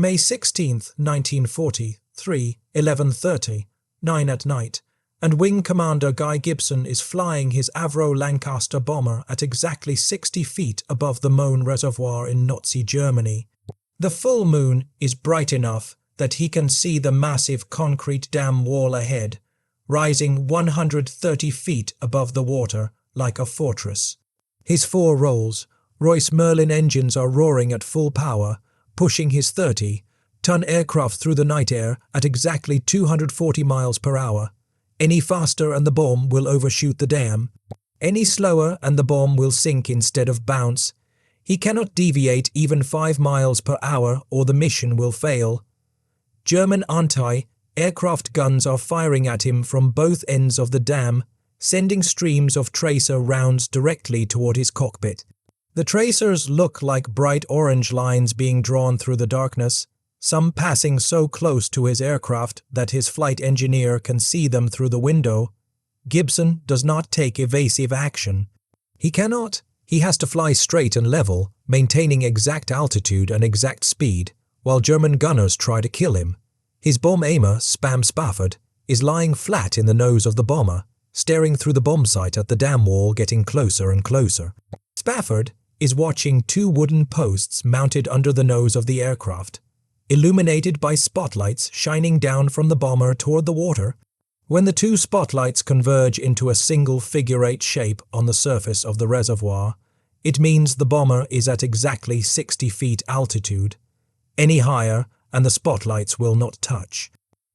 May 16, 1940, 3:11:30, 9 at night, and Wing Commander Guy Gibson is flying his Avro Lancaster bomber at exactly 60 feet above the Möhne Reservoir in Nazi Germany. The full moon is bright enough that he can see the massive concrete dam wall ahead, rising 130 feet above the water like a fortress. His four Rolls-Royce Merlin engines are roaring at full power, pushing his 30-ton aircraft through the night air at exactly 240 miles per hour. Any faster and the bomb will overshoot the dam. Any slower and the bomb will sink instead of bounce. He cannot deviate even 5 miles per hour or the mission will fail. German anti-aircraft guns are firing at him from both ends of the dam, sending streams of tracer rounds directly toward his cockpit. The tracers look like bright orange lines being drawn through the darkness, some passing so close to his aircraft that his flight engineer can see them through the window. Gibson does not take evasive action. He cannot. He has to fly straight and level, maintaining exact altitude and exact speed, while German gunners try to kill him. His bomb aimer, Spam Spafford, is lying flat in the nose of the bomber, staring through the bomb sight at the dam wall getting closer and closer. Spafford is watching two wooden posts mounted under the nose of the aircraft, illuminated by spotlights shining down from the bomber toward the water. When the two spotlights converge into a single figure-8 shape on the surface of the reservoir, it means the bomber is at exactly 60 feet altitude. Any higher and the spotlights will not touch.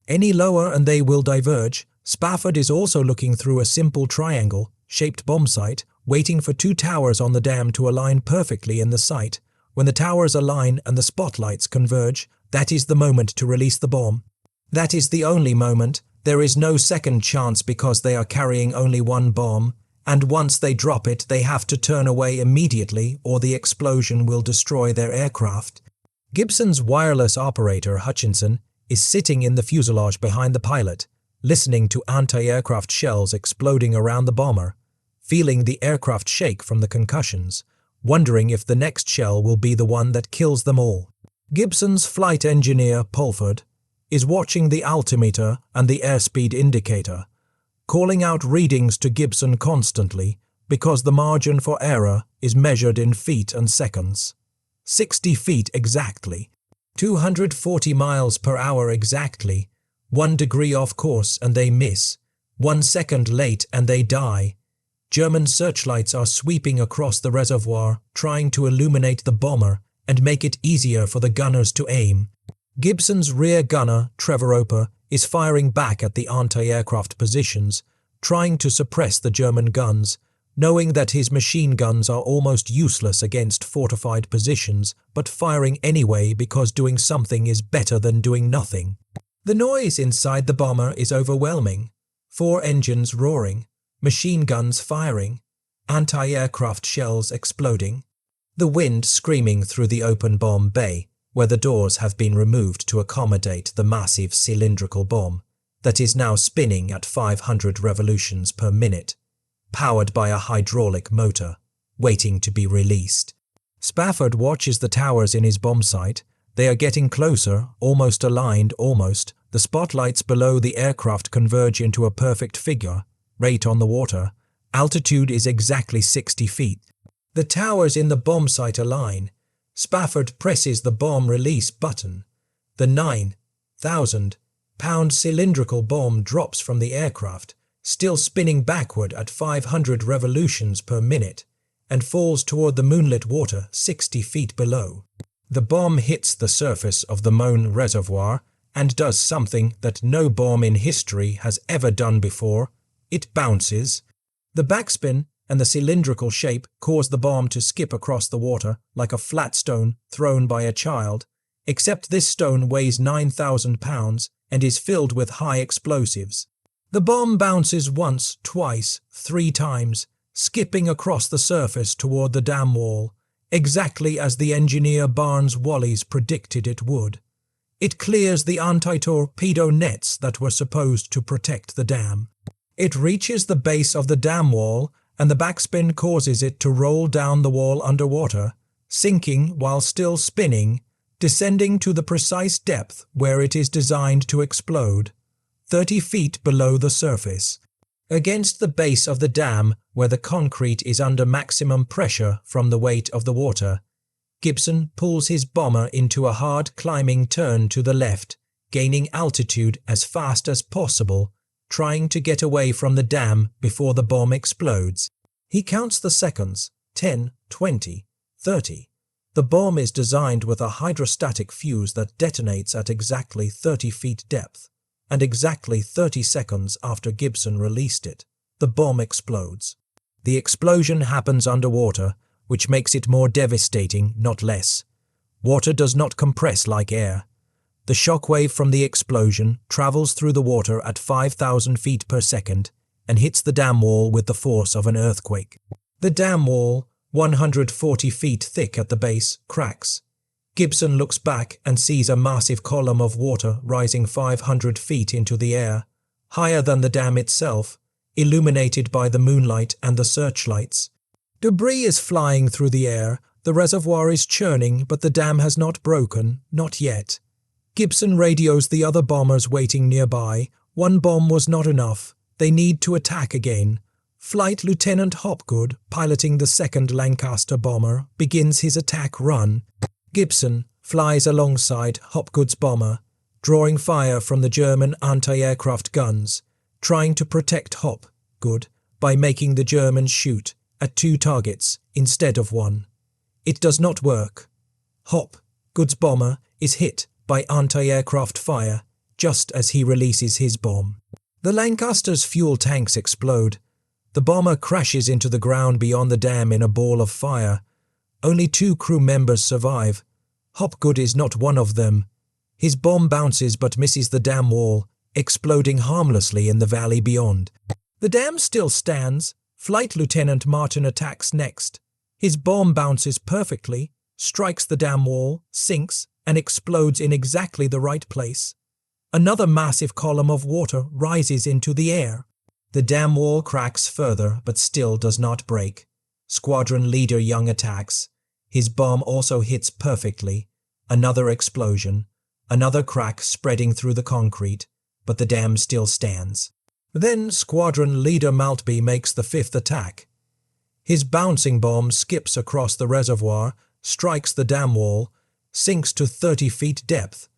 Any lower and they will diverge. Spafford is also looking through a simple triangle-shaped bomb sight, waiting for two towers on the dam to align perfectly in the sight. When the towers align and the spotlights converge, that is the moment to release the bomb. That is the only moment. There is no second chance because they are carrying only one bomb, and once they drop it, they have to turn away immediately or the explosion will destroy their aircraft. Gibson's wireless operator, Hutchinson, is sitting in the fuselage behind the pilot, listening to anti-aircraft shells exploding around the bomber, feeling the aircraft shake from the concussions, wondering if the next shell will be the one that kills them all. Gibson's flight engineer, Pulford, is watching the altimeter and the airspeed indicator, calling out readings to Gibson constantly because the margin for error is measured in feet and seconds. 60 feet exactly, 240 miles per hour exactly, 1 degree off course and they miss, 1 second late and they die. German searchlights are sweeping across the reservoir, trying to illuminate the bomber and make it easier for the gunners to aim. Gibson's rear gunner, Trevor Roper, is firing back at the anti-aircraft positions, trying to suppress the German guns, knowing that his machine guns are almost useless against fortified positions, but firing anyway because doing something is better than doing nothing. The noise inside the bomber is overwhelming. 4 engines roaring, machine guns firing, anti-aircraft shells exploding, the wind screaming through the open bomb bay, where the doors have been removed to accommodate the massive cylindrical bomb that is now spinning at 500 revolutions per minute, powered by a hydraulic motor, waiting to be released. Spafford watches the towers in his bomb sight. They are getting closer, almost aligned, almost. The spotlights below the aircraft converge into a perfect figure, right on the water. Altitude is exactly 60 feet. The towers in the bomb sight align. Spafford presses the bomb release button. The 9,000-pound cylindrical bomb drops from the aircraft, still spinning backward at 500 revolutions per minute, and falls toward the moonlit water 60 feet below. The bomb hits the surface of the Möhne Reservoir and does something that no bomb in history has ever done before. It bounces. The backspin and the cylindrical shape cause the bomb to skip across the water like a flat stone thrown by a child, except this stone weighs 9,000 pounds and is filled with high explosives. The bomb bounces once, twice, 3 times, skipping across the surface toward the dam wall, exactly as the engineer Barnes Wallis predicted it would. It clears the anti-torpedo nets that were supposed to protect the dam. It reaches the base of the dam wall, and the backspin causes it to roll down the wall underwater, sinking while still spinning, descending to the precise depth where it is designed to explode, 30 feet below the surface. Against the base of the dam, where the concrete is under maximum pressure from the weight of the water, Gibson pulls his bomber into a hard climbing turn to the left, gaining altitude as fast as possible, trying to get away from the dam before the bomb explodes. He counts the seconds, 10, 20, 30. The bomb is designed with a hydrostatic fuse that detonates at exactly 30 feet depth, and exactly 30 seconds after Gibson released it, the bomb explodes. The explosion happens underwater, which makes it more devastating, not less. Water does not compress like air. The shock wave from the explosion travels through the water at 5,000 feet per second and hits the dam wall with the force of an earthquake. The dam wall, 140 feet thick at the base, cracks. Gibson looks back and sees a massive column of water rising 500 feet into the air, higher than the dam itself, illuminated by the moonlight and the searchlights. Debris is flying through the air, the reservoir is churning, but the dam has not broken, not yet. Gibson radios the other bombers waiting nearby. One bomb was not enough. They need to attack again. Flight Lieutenant Hopgood, piloting the second Lancaster bomber, begins his attack run. Gibson flies alongside Hopgood's bomber, drawing fire from the German anti-aircraft guns, trying to protect Hopgood by making the Germans shoot at 2 targets instead of 1. It does not work. Hopgood's bomber is hit by anti-aircraft fire just as he releases his bomb. The Lancaster's fuel tanks explode. The bomber crashes into the ground beyond the dam in a ball of fire. Only 2 crew members survive. Hopgood is not one of them. His bomb bounces but misses the dam wall, exploding harmlessly in the valley beyond. The dam still stands. Flight Lieutenant Martin attacks next. His bomb bounces perfectly, strikes the dam wall, sinks, and explodes in exactly the right place. Another massive column of water rises into the air. The dam wall cracks further but still does not break. Squadron Leader Young attacks. His bomb also hits perfectly. Another explosion. Another crack spreading through the concrete, but the dam still stands. Then Squadron Leader Maltby makes the 5th attack. His bouncing bomb skips across the reservoir, strikes the dam wall, sinks to 30 feet depth,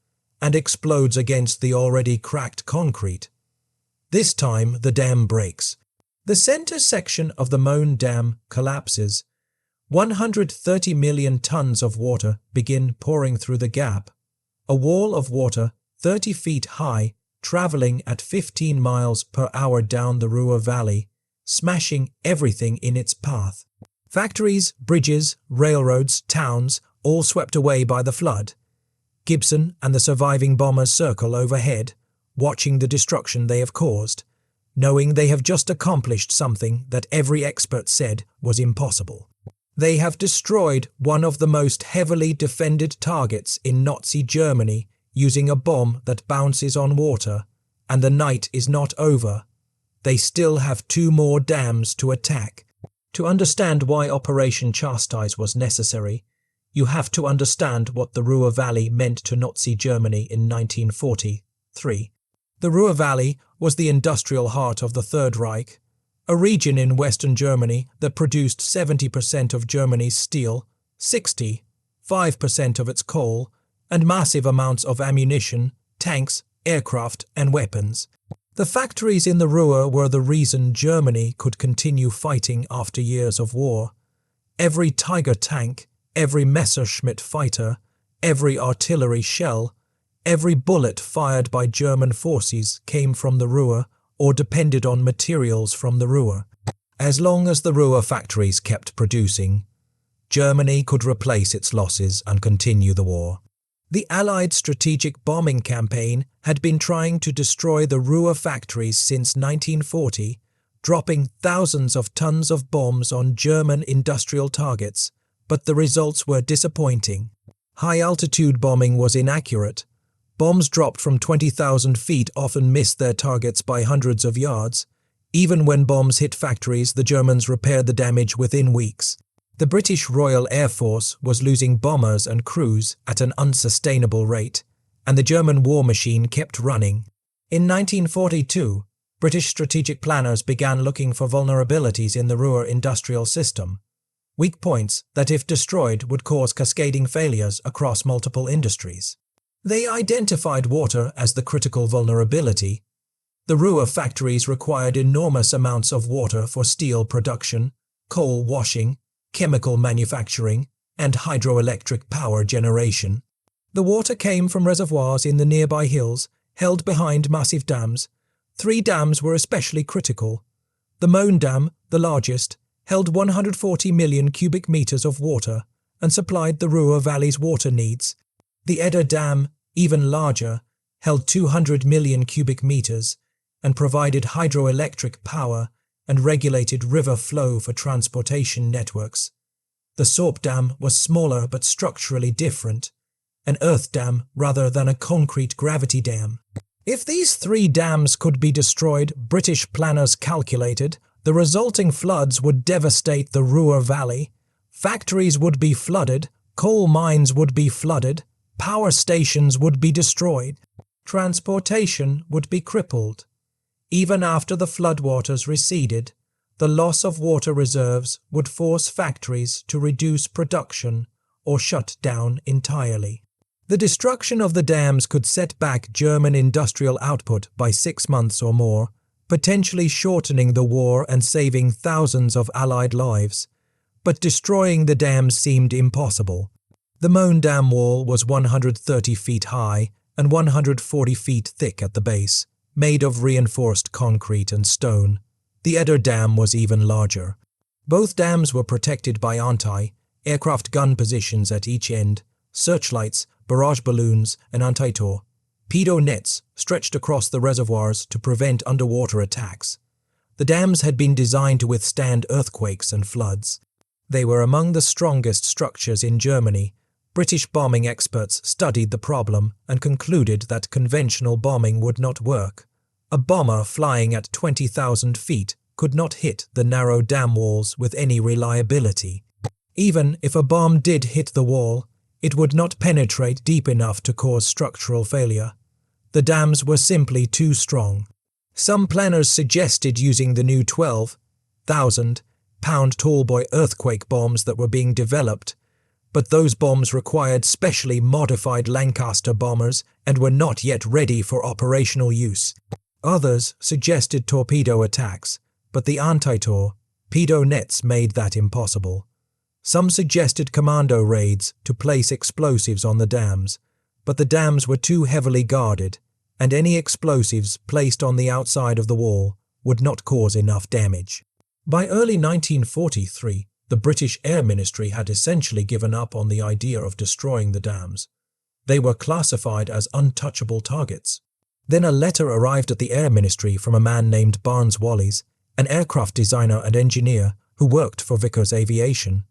and explodes against the already cracked concrete. This time the dam breaks. The center section of the Moan Dam collapses. 130 million tons of water begin pouring through the gap. A wall of water 30 feet high, traveling at 15 miles per hour down the Ruhr Valley, smashing everything in its path. Factories, bridges, railroads, towns, all swept away by the flood. Gibson and the surviving bombers circle overhead, watching the destruction they have caused, knowing they have just accomplished something that every expert said was impossible. They have destroyed one of the most heavily defended targets in Nazi Germany using a bomb that bounces on water, and the night is not over. They still have 2 more dams to attack. To understand why Operation Chastise was necessary, you have to understand what the Ruhr Valley meant to Nazi Germany in 1943. The Ruhr Valley was the industrial heart of the Third Reich, a region in Western Germany that produced 70% of Germany's steel, 65% of its coal, and massive amounts of ammunition, tanks, aircraft, and weapons. The factories in the Ruhr were the reason Germany could continue fighting after years of war. Every Tiger tank, every Messerschmitt fighter, every artillery shell, every bullet fired by German forces came from the Ruhr or depended on materials from the Ruhr. As long as the Ruhr factories kept producing, Germany could replace its losses and continue the war. The Allied strategic bombing campaign had been trying to destroy the Ruhr factories since 1940, dropping thousands of tons of bombs on German industrial targets, but the results were disappointing. High-altitude bombing was inaccurate. Bombs dropped from 20,000 feet often missed their targets by hundreds of yards. Even when bombs hit factories, the Germans repaired the damage within weeks. The British Royal Air Force was losing bombers and crews at an unsustainable rate, and the German war machine kept running. In 1942, British strategic planners began looking for vulnerabilities in the Ruhr industrial system, weak points that, if destroyed, would cause cascading failures across multiple industries. They identified water as the critical vulnerability. The Ruhr factories required enormous amounts of water for steel production, coal washing, chemical manufacturing, and hydroelectric power generation. The water came from reservoirs in the nearby hills, held behind massive dams. 3 dams were especially critical. The Möhne Dam, the largest, held 140 million cubic meters of water and supplied the Ruhr Valley's water needs. The Eder Dam, even larger, held 200 million cubic meters and provided hydroelectric power and regulated river flow for transportation networks. The Sorp Dam was smaller but structurally different, an earth dam rather than a concrete gravity dam. If these 3 dams could be destroyed, British planners calculated, the resulting floods would devastate the Ruhr Valley. Factories would be flooded, coal mines would be flooded, power stations would be destroyed, transportation would be crippled. Even after the floodwaters receded, the loss of water reserves would force factories to reduce production or shut down entirely. The destruction of the dams could set back German industrial output by 6 months or more, potentially shortening the war and saving thousands of Allied lives. But destroying the dams seemed impossible. The Möhne Dam wall was 130 feet high and 140 feet thick at the base, made of reinforced concrete and stone. The Eder Dam was even larger. Both dams were protected by anti-aircraft gun positions at each end, searchlights, barrage balloons, and anti-torpedo nets stretched across the reservoirs to prevent underwater attacks. The dams had been designed to withstand earthquakes and floods. They were among the strongest structures in Germany. British bombing experts studied the problem and concluded that conventional bombing would not work. A bomber flying at 20,000 feet could not hit the narrow dam walls with any reliability. Even if a bomb did hit the wall, it would not penetrate deep enough to cause structural failure. The dams were simply too strong. Some planners suggested using the new 12,000-pound tallboy earthquake bombs that were being developed, but those bombs required specially modified Lancaster bombers and were not yet ready for operational use. Others suggested torpedo attacks, but the anti-torpedo nets made that impossible. Some suggested commando raids to place explosives on the dams, but the dams were too heavily guarded, and any explosives placed on the outside of the wall would not cause enough damage. By early 1943, the British Air Ministry had essentially given up on the idea of destroying the dams. They were classified as untouchable targets. Then a letter arrived at the Air Ministry from a man named Barnes Wallis, an aircraft designer and engineer who worked for Vickers Aviation.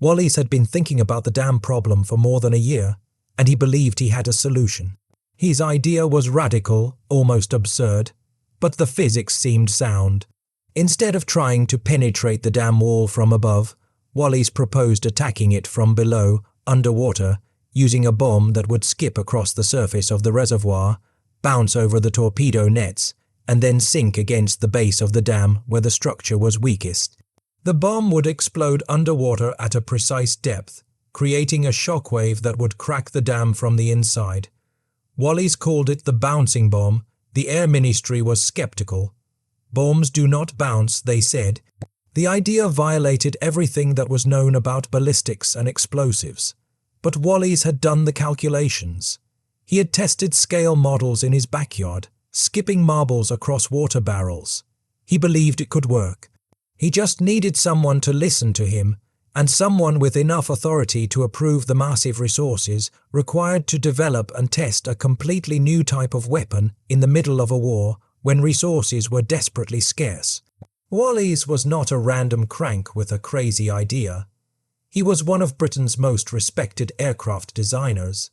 Wallis had been thinking about the dam problem for more than a year, and he believed he had a solution. His idea was radical, almost absurd, but the physics seemed sound. Instead of trying to penetrate the dam wall from above, Wallis proposed attacking it from below, underwater, using a bomb that would skip across the surface of the reservoir, bounce over the torpedo nets, and then sink against the base of the dam where the structure was weakest. The bomb would explode underwater at a precise depth, creating a shockwave that would crack the dam from the inside. Wallis called it the bouncing bomb. The Air Ministry was skeptical. Bombs do not bounce, they said. The idea violated everything that was known about ballistics and explosives. But Wallis had done the calculations. He had tested scale models in his backyard, skipping marbles across water barrels. He believed it could work. He just needed someone to listen to him, and someone with enough authority to approve the massive resources required to develop and test a completely new type of weapon in the middle of a war when resources were desperately scarce. Wallis was not a random crank with a crazy idea. He was one of Britain's most respected aircraft designers.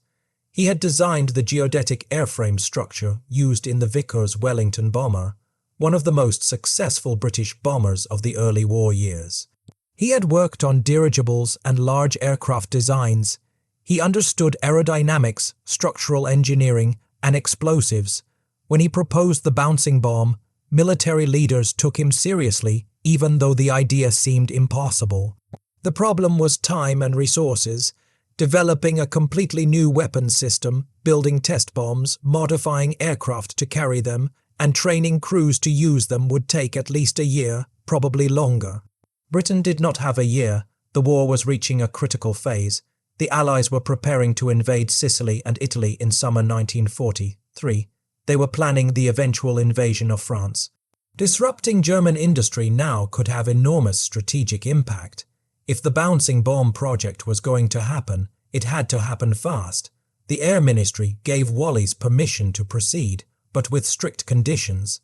He had designed the geodetic airframe structure used in the Vickers Wellington bomber, one of the most successful British bombers of the early war years. He had worked on dirigibles and large aircraft designs. He understood aerodynamics, structural engineering, and explosives. When he proposed the bouncing bomb, military leaders took him seriously, even though the idea seemed impossible. The problem was time and resources. Developing a completely new weapons system, building test bombs, modifying aircraft to carry them, and training crews to use them would take at least a year, probably longer. Britain did not have a year. The war was reaching a critical phase. The Allies were preparing to invade Sicily and Italy in summer 1943. They were planning the eventual invasion of France. Disrupting German industry now could have enormous strategic impact. If the bouncing bomb project was going to happen, it had to happen fast. The Air Ministry gave Wallis permission to proceed, but with strict conditions.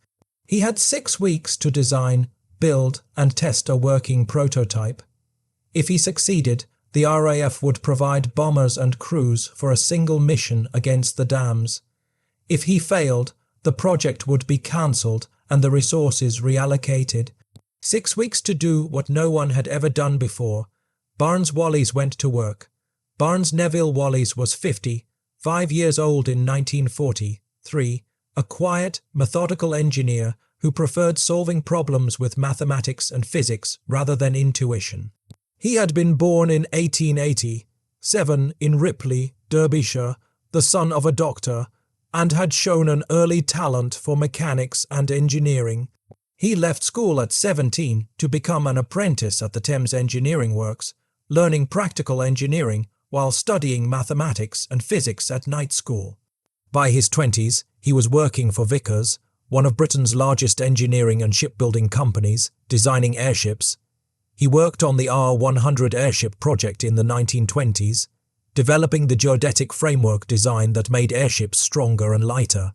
He had 6 weeks to design, build, and test a working prototype. If he succeeded, the RAF would provide bombers and crews for a single mission against the dams. If he failed, the project would be cancelled and the resources reallocated. 6 weeks to do what no one had ever done before. Barnes Wallis went to work. Barnes Neville Wallis was 5 years old in 1943, a quiet, methodical engineer who preferred solving problems with mathematics and physics rather than intuition. He had been born in 1887 in Ripley, Derbyshire, the son of a doctor, and had shown an early talent for mechanics and engineering. He left school at 17 to become an apprentice at the Thames Engineering Works, learning practical engineering while studying mathematics and physics at night school. By his 20s, he was working for Vickers, one of Britain's largest engineering and shipbuilding companies, designing airships. He worked on the R-100 airship project in the 1920s, developing the geodetic framework design that made airships stronger and lighter.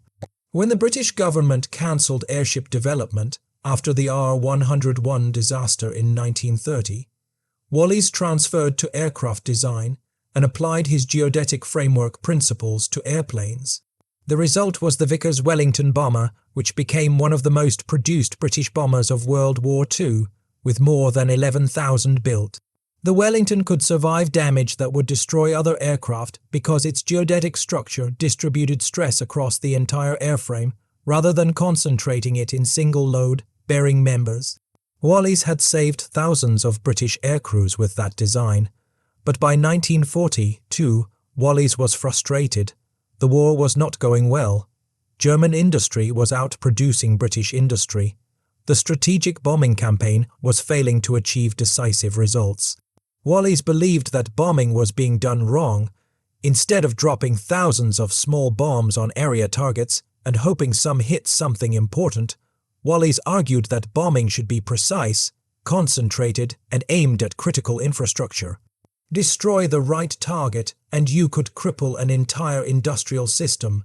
When the British government cancelled airship development after the R-101 disaster in 1930, Wallis transferred to aircraft design and applied his geodetic framework principles to airplanes. The result was the Vickers Wellington bomber, which became one of the most produced British bombers of World War II, with more than 11,000 built. The Wellington could survive damage that would destroy other aircraft because its geodetic structure distributed stress across the entire airframe rather than concentrating it in single-load, bearing members. Wallis had saved thousands of British aircrews with that design, but by 1942, Wallis was frustrated. The war was not going well. German industry was outproducing British industry. The strategic bombing campaign was failing to achieve decisive results. Wallis believed that bombing was being done wrong. Instead of dropping thousands of small bombs on area targets and hoping some hit something important, Wallis argued that bombing should be precise, concentrated, and aimed at critical infrastructure. Destroy the right target and you could cripple an entire industrial system.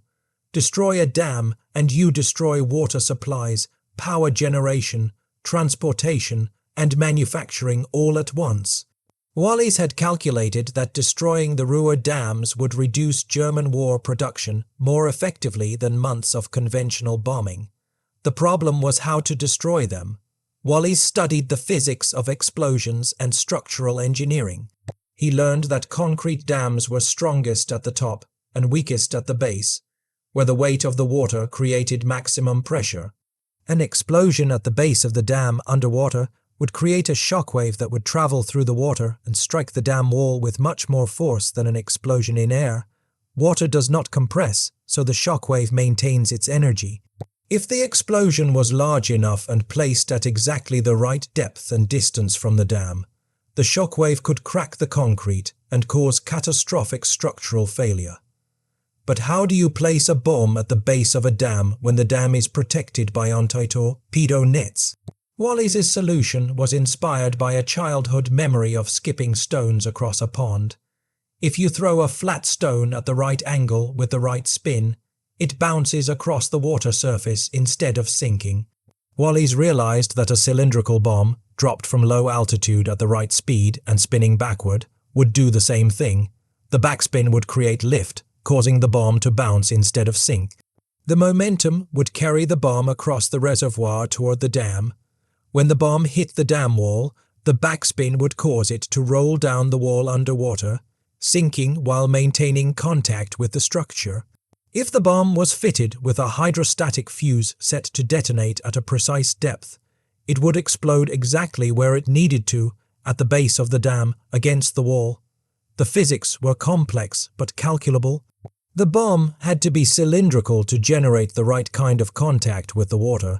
Destroy a dam and you destroy water supplies, power generation, transportation, and manufacturing all at once. Wallis had calculated that destroying the Ruhr dams would reduce German war production more effectively than months of conventional bombing. The problem was how to destroy them. Wallis studied the physics of explosions and structural engineering. He learned that concrete dams were strongest at the top and weakest at the base, where the weight of the water created maximum pressure. An explosion at the base of the dam underwater would create a shockwave that would travel through the water and strike the dam wall with much more force than an explosion in air. Water does not compress, so the shockwave maintains its energy. If the explosion was large enough and placed at exactly the right depth and distance from the dam, the shockwave could crack the concrete and cause catastrophic structural failure. But how do you place a bomb at the base of a dam when the dam is protected by anti-torpedo nets? Wallis's solution was inspired by a childhood memory of skipping stones across a pond. If you throw a flat stone at the right angle with the right spin, it bounces across the water surface instead of sinking. Wallis realized that a cylindrical bomb, dropped from low altitude at the right speed and spinning backward, would do the same thing. The backspin would create lift, causing the bomb to bounce instead of sink. The momentum would carry the bomb across the reservoir toward the dam. When the bomb hit the dam wall, The backspin would cause it to roll down the wall underwater, sinking while maintaining contact with the structure. If the bomb was fitted with a hydrostatic fuse set to detonate at a precise depth, it would explode exactly where it needed to at the base of the dam against the wall. The physics were complex but calculable. The bomb had to be cylindrical to generate the right kind of contact with the water.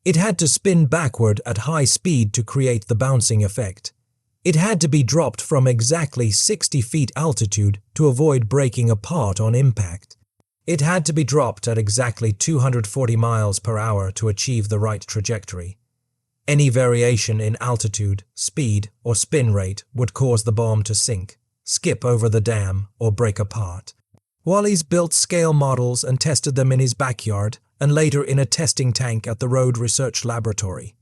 It had to spin backward at high speed to create the bouncing effect. It had to be dropped from exactly 60 feet altitude to avoid breaking apart on impact. It had to be dropped at exactly 240 miles per hour to achieve the right trajectory. Any variation in altitude, speed, or spin rate would cause the bomb to sink, skip over the dam, or break apart. Wallis built scale models and tested them in his backyard and later in a testing tank at the Road Research Laboratory.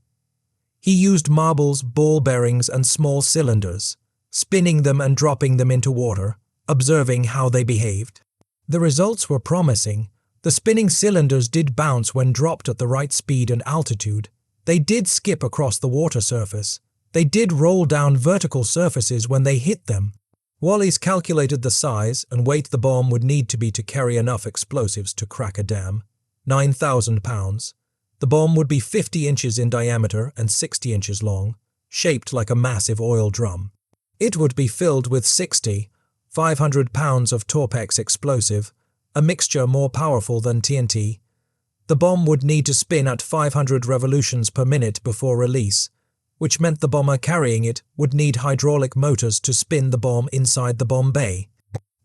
He used marbles, ball bearings, and small cylinders, spinning them and dropping them into water, observing how they behaved. The results were promising. The spinning cylinders did bounce when dropped at the right speed and altitude. They did skip across the water surface. They did roll down vertical surfaces when they hit them. Wallis calculated the size and weight the bomb would need to be to carry enough explosives to crack a dam. 9,000 pounds. The bomb would be 50 inches in diameter and 60 inches long, shaped like a massive oil drum. It would be filled with 500 pounds of Torpex explosive, a mixture more powerful than TNT. The bomb would need to spin at 500 revolutions per minute before release, which meant the bomber carrying it would need hydraulic motors to spin the bomb inside the bomb bay.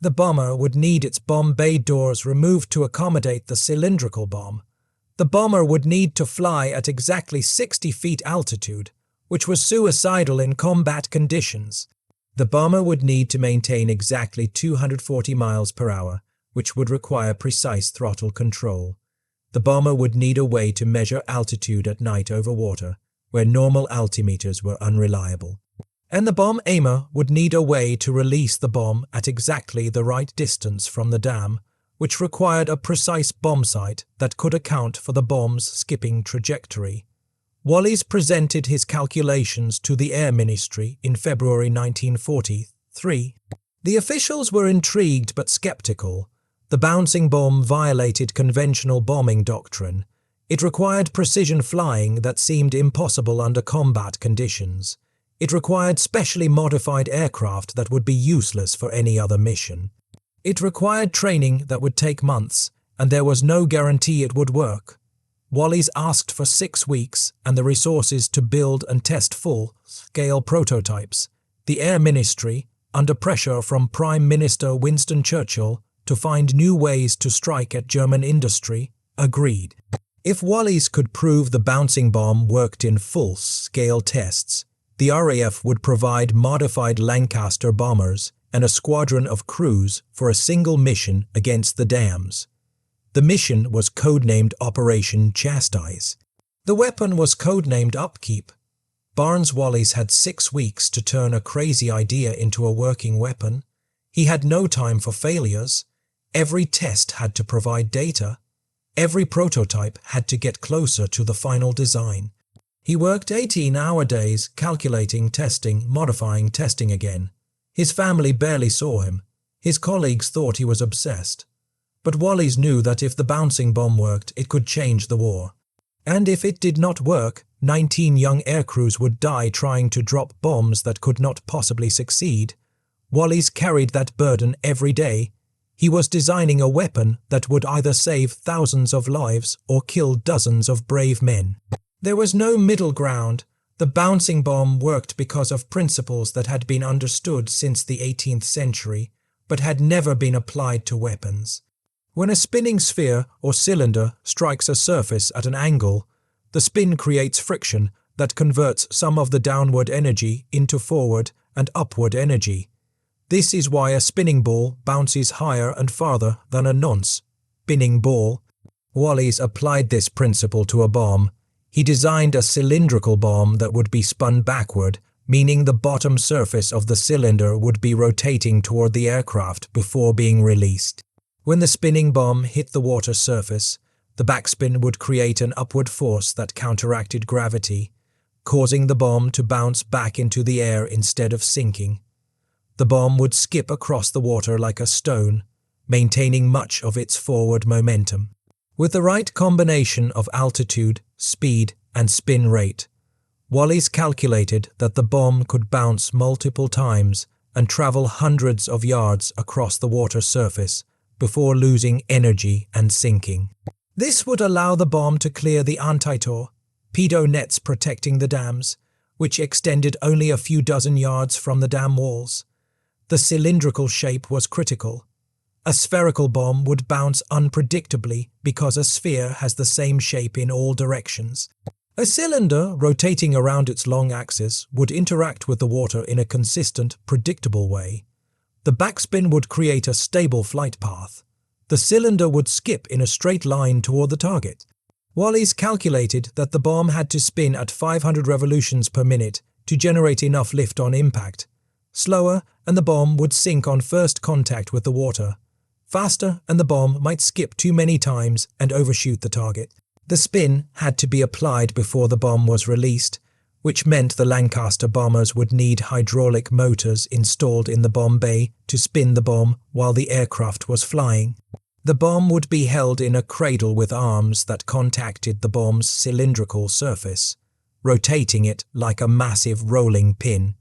The bomber would need its bomb bay doors removed to accommodate the cylindrical bomb. The bomber would need to fly at exactly 60 feet altitude, which was suicidal in combat conditions. The bomber would need to maintain exactly 240 miles per hour, which would require precise throttle control. The bomber would need a way to measure altitude at night over water, where normal altimeters were unreliable. And the bomb aimer would need a way to release the bomb at exactly the right distance from the dam, which required a precise bomb sight that could account for the bomb's skipping trajectory. Wallis presented his calculations to the Air Ministry in February 1943. The officials were intrigued but skeptical. The bouncing bomb violated conventional bombing doctrine. It required precision flying that seemed impossible under combat conditions. It required specially modified aircraft that would be useless for any other mission. It required training that would take months, and there was no guarantee it would work. Wallis asked for 6 weeks and the resources to build and test full-scale prototypes. The Air Ministry, under pressure from Prime Minister Winston Churchill to find new ways to strike at German industry, agreed. If Wallis could prove the bouncing bomb worked in full-scale tests, the RAF would provide modified Lancaster bombers and a squadron of crews for a single mission against the dams. The mission was codenamed Operation Chastise. The weapon was codenamed Upkeep. Barnes Wallis had 6 weeks to turn a crazy idea into a working weapon. He had no time for failures. Every test had to provide data. Every prototype had to get closer to the final design. He worked 18-hour days, calculating, testing, modifying, testing again. His family barely saw him. His colleagues thought he was obsessed. But Wallis knew that if the bouncing bomb worked, it could change the war. And if it did not work, 19 young aircrews would die trying to drop bombs that could not possibly succeed. Wallis carried that burden every day. He was designing a weapon that would either save thousands of lives or kill dozens of brave men. There was no middle ground. The bouncing bomb worked because of principles that had been understood since the 18th century, but had never been applied to weapons. When a spinning sphere or cylinder strikes a surface at an angle, the spin creates friction that converts some of the downward energy into forward and upward energy. This is why a spinning ball bounces higher and farther than a non-spinning ball. Wallis applied this principle to a bomb. He designed a cylindrical bomb that would be spun backward, meaning the bottom surface of the cylinder would be rotating toward the aircraft before being released. When the spinning bomb hit the water surface, the backspin would create an upward force that counteracted gravity. causing the bomb to bounce back into the air instead of sinking. The bomb would skip across the water like a stone, maintaining much of its forward momentum. With the right combination of altitude, speed, and spin rate, Wallis calculated that the bomb could bounce multiple times and travel hundreds of yards across the water surface before losing energy and sinking. This would allow the bomb to clear the anti-torpedo nets protecting the dams, which extended only a few dozen yards from the dam walls. The cylindrical shape was critical. A spherical bomb would bounce unpredictably because a sphere has the same shape in all directions. A cylinder, rotating around its long axis, would interact with the water in a consistent, predictable way. The backspin would create a stable flight path. The cylinder would skip in a straight line toward the target. Wallis calculated that the bomb had to spin at 500 revolutions per minute to generate enough lift on impact. Slower, and the bomb would sink on first contact with the water. Faster, and the bomb might skip too many times and overshoot the target. The spin had to be applied before the bomb was released, which meant the Lancaster bombers would need hydraulic motors installed in the bomb bay to spin the bomb while the aircraft was flying. The bomb would be held in a cradle with arms that contacted the bomb's cylindrical surface, rotating it like a massive rolling pin.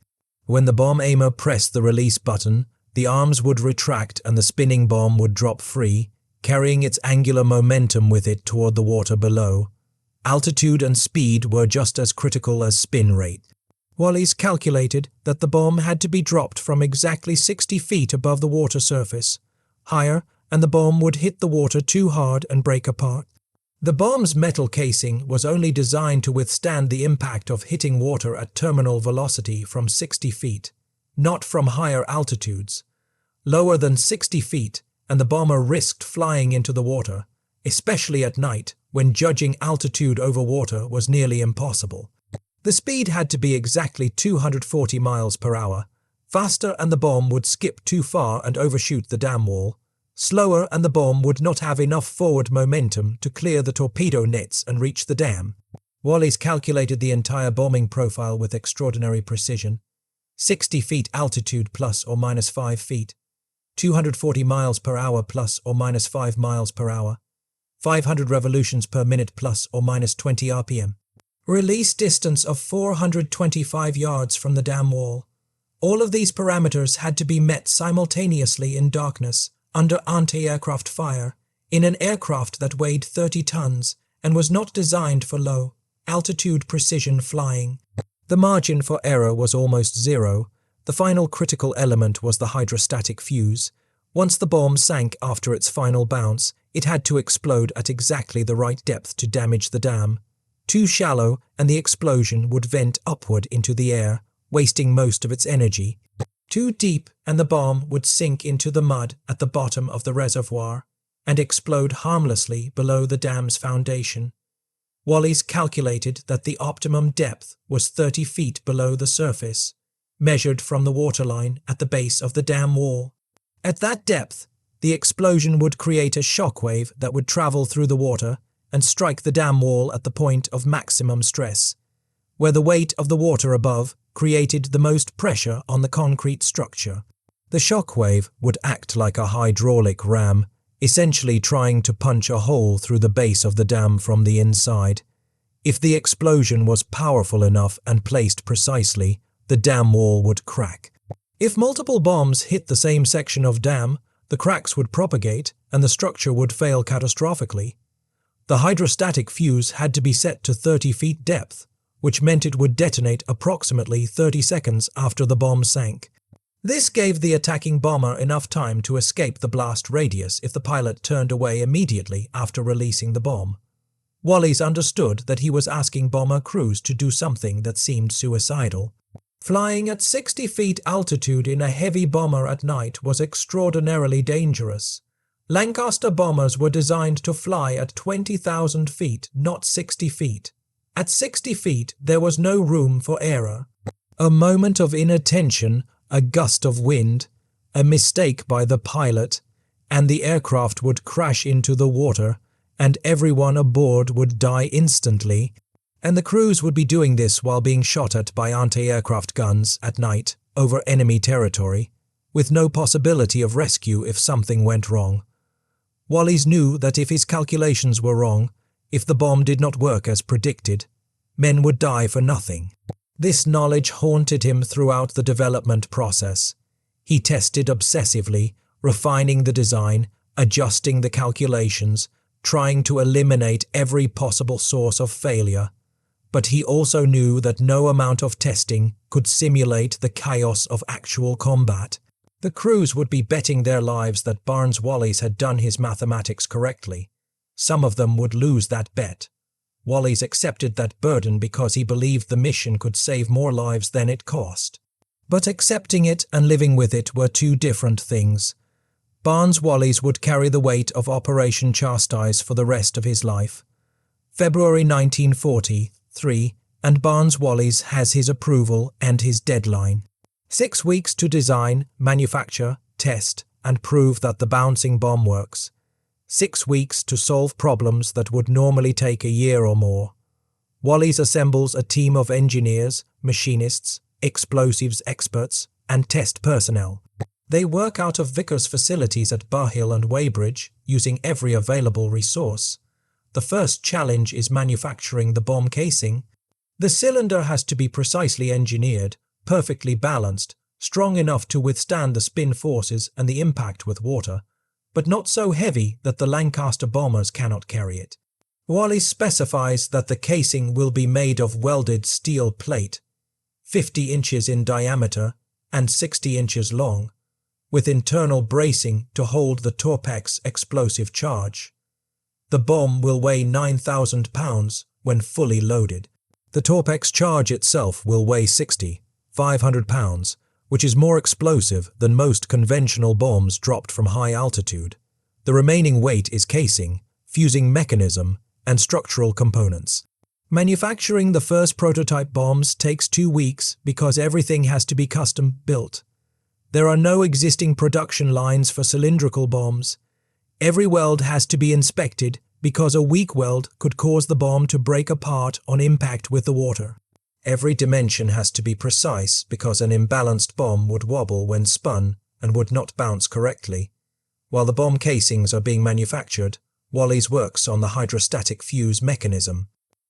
When the bomb aimer pressed the release button, the arms would retract and the spinning bomb would drop free, carrying its angular momentum with it toward the water below. Altitude and speed were just as critical as spin rate. Wallis calculated that the bomb had to be dropped from exactly 60 feet above the water surface. Higher, and the bomb would hit the water too hard and break apart. The bomb's metal casing was only designed to withstand the impact of hitting water at terminal velocity from 60 feet, not from higher altitudes. Lower than 60 feet, and the bomber risked flying into the water, especially at night when judging altitude over water was nearly impossible. The speed had to be exactly 240 miles per hour. Faster, and the bomb would skip too far and overshoot the dam wall. Slower, and the bomb would not have enough forward momentum to clear the torpedo nets and reach the dam. Wallis calculated the entire bombing profile with extraordinary precision. 60 feet altitude plus or minus 5 feet. 240 miles per hour plus or minus 5 miles per hour. 500 revolutions per minute plus or minus 20 RPM. Release distance of 425 yards from the dam wall. All of these parameters had to be met simultaneously in darkness, under anti-aircraft fire, in an aircraft that weighed 30 tons and was not designed for low-altitude precision flying. The margin for error was almost zero. The final critical element was the hydrostatic fuse. Once the bomb sank after its final bounce, it had to explode at exactly the right depth to damage the dam. Too shallow, and the explosion would vent upward into the air, wasting most of its energy. Too deep, and the bomb would sink into the mud at the bottom of the reservoir and explode harmlessly below the dam's foundation. Wallis calculated that the optimum depth was 30 feet below the surface, measured from the waterline at the base of the dam wall. At that depth, the explosion would create a shock wave that would travel through the water and strike the dam wall at the point of maximum stress, where the weight of the water above created the most pressure on the concrete structure. The shock wave would act like a hydraulic ram, essentially trying to punch a hole through the base of the dam from the inside. If the explosion was powerful enough and placed precisely, the dam wall would crack. If multiple bombs hit the same section of dam, the cracks would propagate and the structure would fail catastrophically. The hydrostatic fuse had to be set to 30 feet depth, which meant it would detonate approximately 30 seconds after the bomb sank. This gave the attacking bomber enough time to escape the blast radius if the pilot turned away immediately after releasing the bomb. Wallis understood that he was asking bomber crews to do something that seemed suicidal. Flying at 60 feet altitude in a heavy bomber at night was extraordinarily dangerous. Lancaster bombers were designed to fly at 20,000 feet, not 60 feet. At 60 feet, there was no room for error. A moment of inattention, a gust of wind, a mistake by the pilot, and the aircraft would crash into the water, and everyone aboard would die instantly. And the crews would be doing this while being shot at by anti-aircraft guns at night over enemy territory, with no possibility of rescue if something went wrong. Wallace knew that if his calculations were wrong, if the bomb did not work as predicted, men would die for nothing. This knowledge haunted him throughout the development process. He tested obsessively, refining the design, adjusting the calculations, trying to eliminate every possible source of failure. But he also knew that no amount of testing could simulate the chaos of actual combat. The crews would be betting their lives that Barnes-Wallis had done his mathematics correctly. Some of them would lose that bet. Wallis accepted that burden because he believed the mission could save more lives than it cost. But accepting it and living with it were two different things. Barnes-Wallis would carry the weight of Operation Chastise for the rest of his life. February 1943, and Barnes-Wallis has his approval and his deadline. 6 weeks to design, manufacture, test, and prove that the bouncing bomb works. 6 weeks to solve problems that would normally take a year or more. Wallis assembles a team of engineers, machinists, explosives experts, and test personnel. They work out of Vickers facilities at Bar Hill and Weybridge, using every available resource. The first challenge is manufacturing the bomb casing. The cylinder has to be precisely engineered, perfectly balanced, strong enough to withstand the spin forces and the impact with water, but not so heavy that the Lancaster bombers cannot carry it. Wallis specifies that the casing will be made of welded steel plate, 50 inches in diameter and 60 inches long, with internal bracing to hold the Torpex explosive charge. The bomb will weigh 9,000 pounds when fully loaded. The Torpex charge itself will weigh 500 pounds, which is more explosive than most conventional bombs dropped from high altitude. The remaining weight is casing, fusing mechanism, and structural components. Manufacturing the first prototype bombs takes 2 weeks because everything has to be custom built. There are no existing production lines for cylindrical bombs. Every weld has to be inspected because a weak weld could cause the bomb to break apart on impact with the water. Every dimension has to be precise because an imbalanced bomb would wobble when spun and would not bounce correctly. While the bomb casings are being manufactured, Wallis works on the hydrostatic fuse mechanism.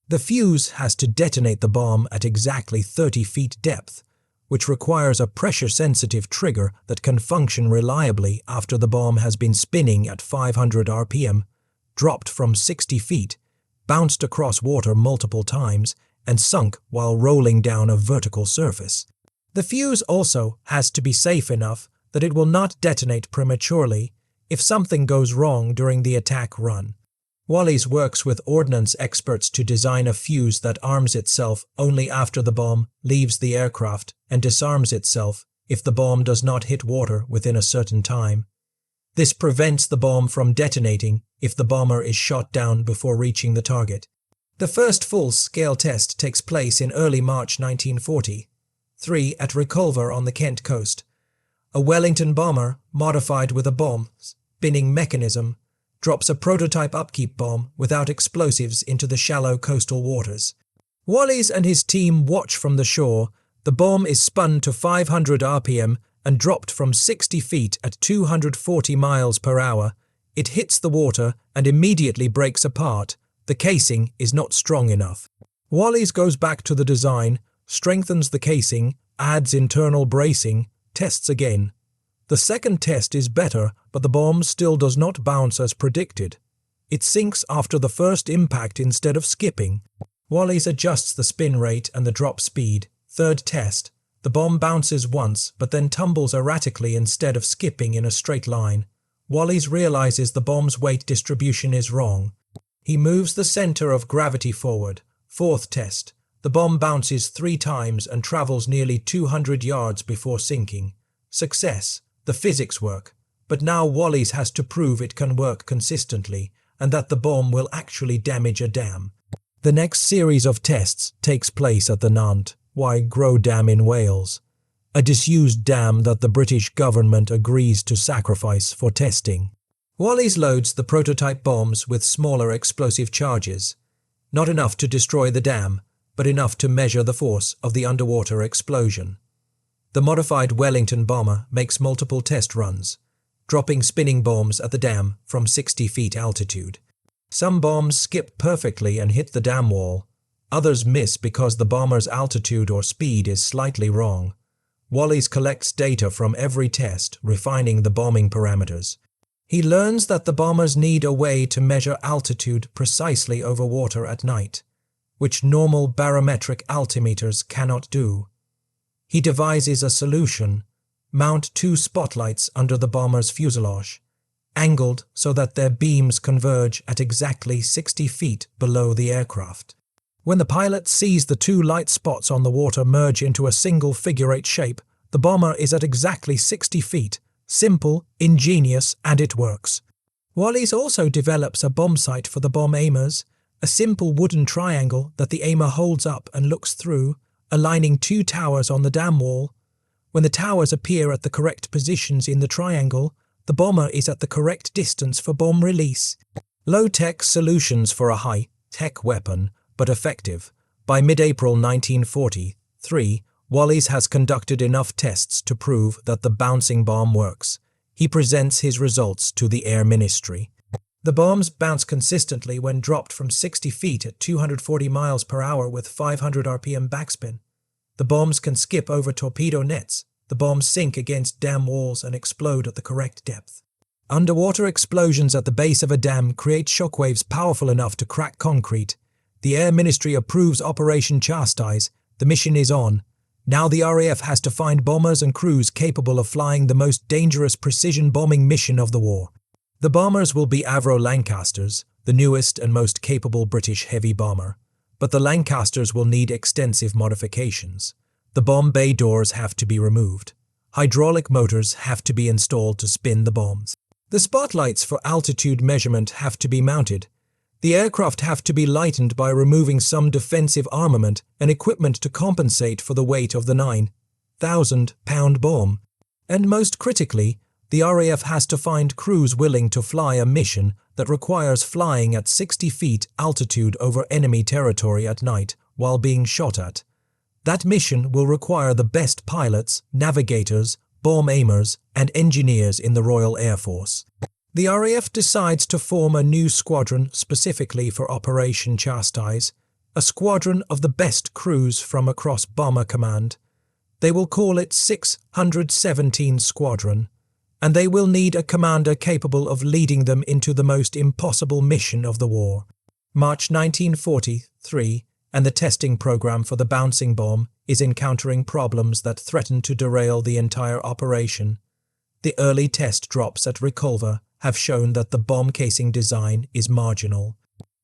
The fuse has to detonate the bomb at exactly 30 feet depth, which requires a pressure-sensitive trigger that can function reliably after the bomb has been spinning at 500 RPM, dropped from 60 feet, bounced across water multiple times, and sunk while rolling down a vertical surface. The fuse also has to be safe enough that it will not detonate prematurely if something goes wrong during the attack run. Wallis works with ordnance experts to design a fuse that arms itself only after the bomb leaves the aircraft and disarms itself if the bomb does not hit water within a certain time. This prevents the bomb from detonating if the bomber is shot down before reaching the target. The first full-scale test takes place in early March 1943 at Reculver on the Kent coast. A Wellington bomber, modified with a bomb-spinning mechanism, drops a prototype upkeep bomb without explosives into the shallow coastal waters. Wallis and his team watch from the shore. The bomb is spun to 500 RPM and dropped from 60 feet at 240 miles per hour. It hits the water and immediately breaks apart. The casing is not strong enough. Wallis goes back to the design, strengthens the casing, adds internal bracing, tests again. The second test is better, but the bomb still does not bounce as predicted. It sinks after the first impact instead of skipping. Wallis adjusts the spin rate and the drop speed. Third test. The bomb bounces once, but then tumbles erratically instead of skipping in a straight line. Wallis realizes the bomb's weight distribution is wrong. He moves the center of gravity forward. Fourth test. The bomb bounces 3 times and travels nearly 200 yards before sinking. Success. The physics work. But now Wallis has to prove it can work consistently and that the bomb will actually damage a dam. The next series of tests takes place at the Nant Grow Dam in Wales, a disused dam that the British government agrees to sacrifice for testing. Wallis loads the prototype bombs with smaller explosive charges. Not enough to destroy the dam, but enough to measure the force of the underwater explosion. The modified Wellington bomber makes multiple test runs, dropping spinning bombs at the dam from 60 feet altitude. Some bombs skip perfectly and hit the dam wall. Others miss because the bomber's altitude or speed is slightly wrong. Wallis collects data from every test, refining the bombing parameters. He learns that the bombers need a way to measure altitude precisely over water at night, which normal barometric altimeters cannot do. He devises a solution: mount 2 spotlights under the bomber's fuselage, angled so that their beams converge at exactly 60 feet below the aircraft. When the pilot sees the 2 light spots on the water merge into a single figure-8 shape, the bomber is at exactly 60 feet. Simple, ingenious, and it works. Wallis also develops a bomb sight for the bomb aimers, a simple wooden triangle that the aimer holds up and looks through, aligning 2 towers on the dam wall. When the towers appear at the correct positions in the triangle, the bomber is at the correct distance for bomb release. Low-tech solutions for a high-tech weapon, but effective. By mid-April 1943, Wallis has conducted enough tests to prove that the bouncing bomb works. He presents his results to the Air Ministry. The bombs bounce consistently when dropped from 60 feet at 240 miles per hour with 500 RPM backspin. The bombs can skip over torpedo nets. The bombs sink against dam walls and explode at the correct depth. Underwater explosions at the base of a dam create shockwaves powerful enough to crack concrete. The Air Ministry approves Operation Chastise. The mission is on. Now the RAF has to find bombers and crews capable of flying the most dangerous precision bombing mission of the war. The bombers will be Avro Lancasters, the newest and most capable British heavy bomber. But the Lancasters will need extensive modifications. The bomb bay doors have to be removed. Hydraulic motors have to be installed to spin the bombs. The spotlights for altitude measurement have to be mounted. The aircraft have to be lightened by removing some defensive armament and equipment to compensate for the weight of the 9,000-pound bomb. And most critically, the RAF has to find crews willing to fly a mission that requires flying at 60 feet altitude over enemy territory at night while being shot at. That mission will require the best pilots, navigators, bomb aimers, and engineers in the Royal Air Force. The RAF decides to form a new squadron specifically for Operation Chastise, a squadron of the best crews from across Bomber Command. They will call it 617 Squadron, and they will need a commander capable of leading them into the most impossible mission of the war. March 1943, and the testing program for the bouncing bomb is encountering problems that threaten to derail the entire operation. The early test drops at Reculver have shown that the bomb casing design is marginal.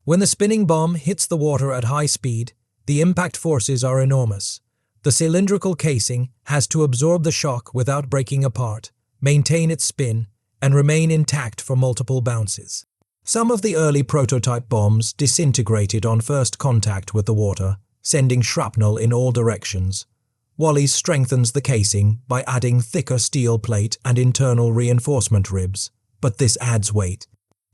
When the spinning bomb hits the water at high speed, the impact forces are enormous. The cylindrical casing has to absorb the shock without breaking apart, maintain its spin, and remain intact for multiple bounces. Some of the early prototype bombs disintegrated on first contact with the water, sending shrapnel in all directions. Wallis strengthens the casing by adding thicker steel plate and internal reinforcement ribs, but this adds weight.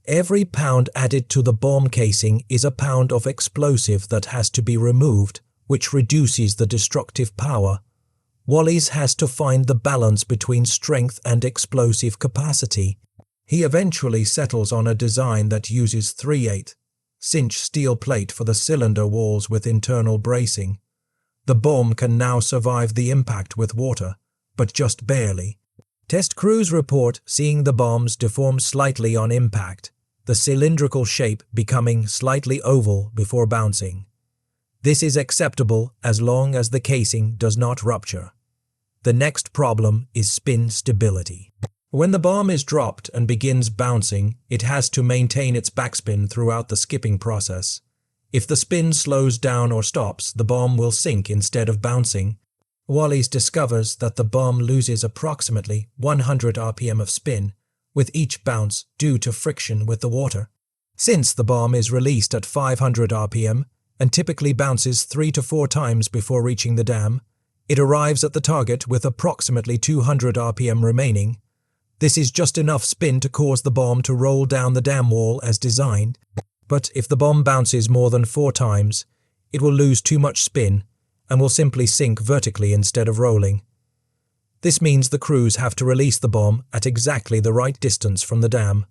Every pound added to the bomb casing is a pound of explosive that has to be removed, which reduces the destructive power. Wallis has to find the balance between strength and explosive capacity. He eventually settles on a design that uses 3/8-inch steel plate for the cylinder walls with internal bracing. The bomb can now survive the impact with water, but just barely. Test crews report seeing the bombs deform slightly on impact, the cylindrical shape becoming slightly oval before bouncing. This is acceptable as long as the casing does not rupture. The next problem is spin stability. When the bomb is dropped and begins bouncing, it has to maintain its backspin throughout the skipping process. If the spin slows down or stops, the bomb will sink instead of bouncing. Wallis discovers that the bomb loses approximately 100 RPM of spin with each bounce due to friction with the water. Since the bomb is released at 500 RPM and typically bounces 3 to 4 times before reaching the dam, it arrives at the target with approximately 200 RPM remaining. This is just enough spin to cause the bomb to roll down the dam wall as designed. But if the bomb bounces more than 4 times, it will lose too much spin and will simply sink vertically instead of rolling. This means the crews have to release the bomb at exactly the right distance from the dam,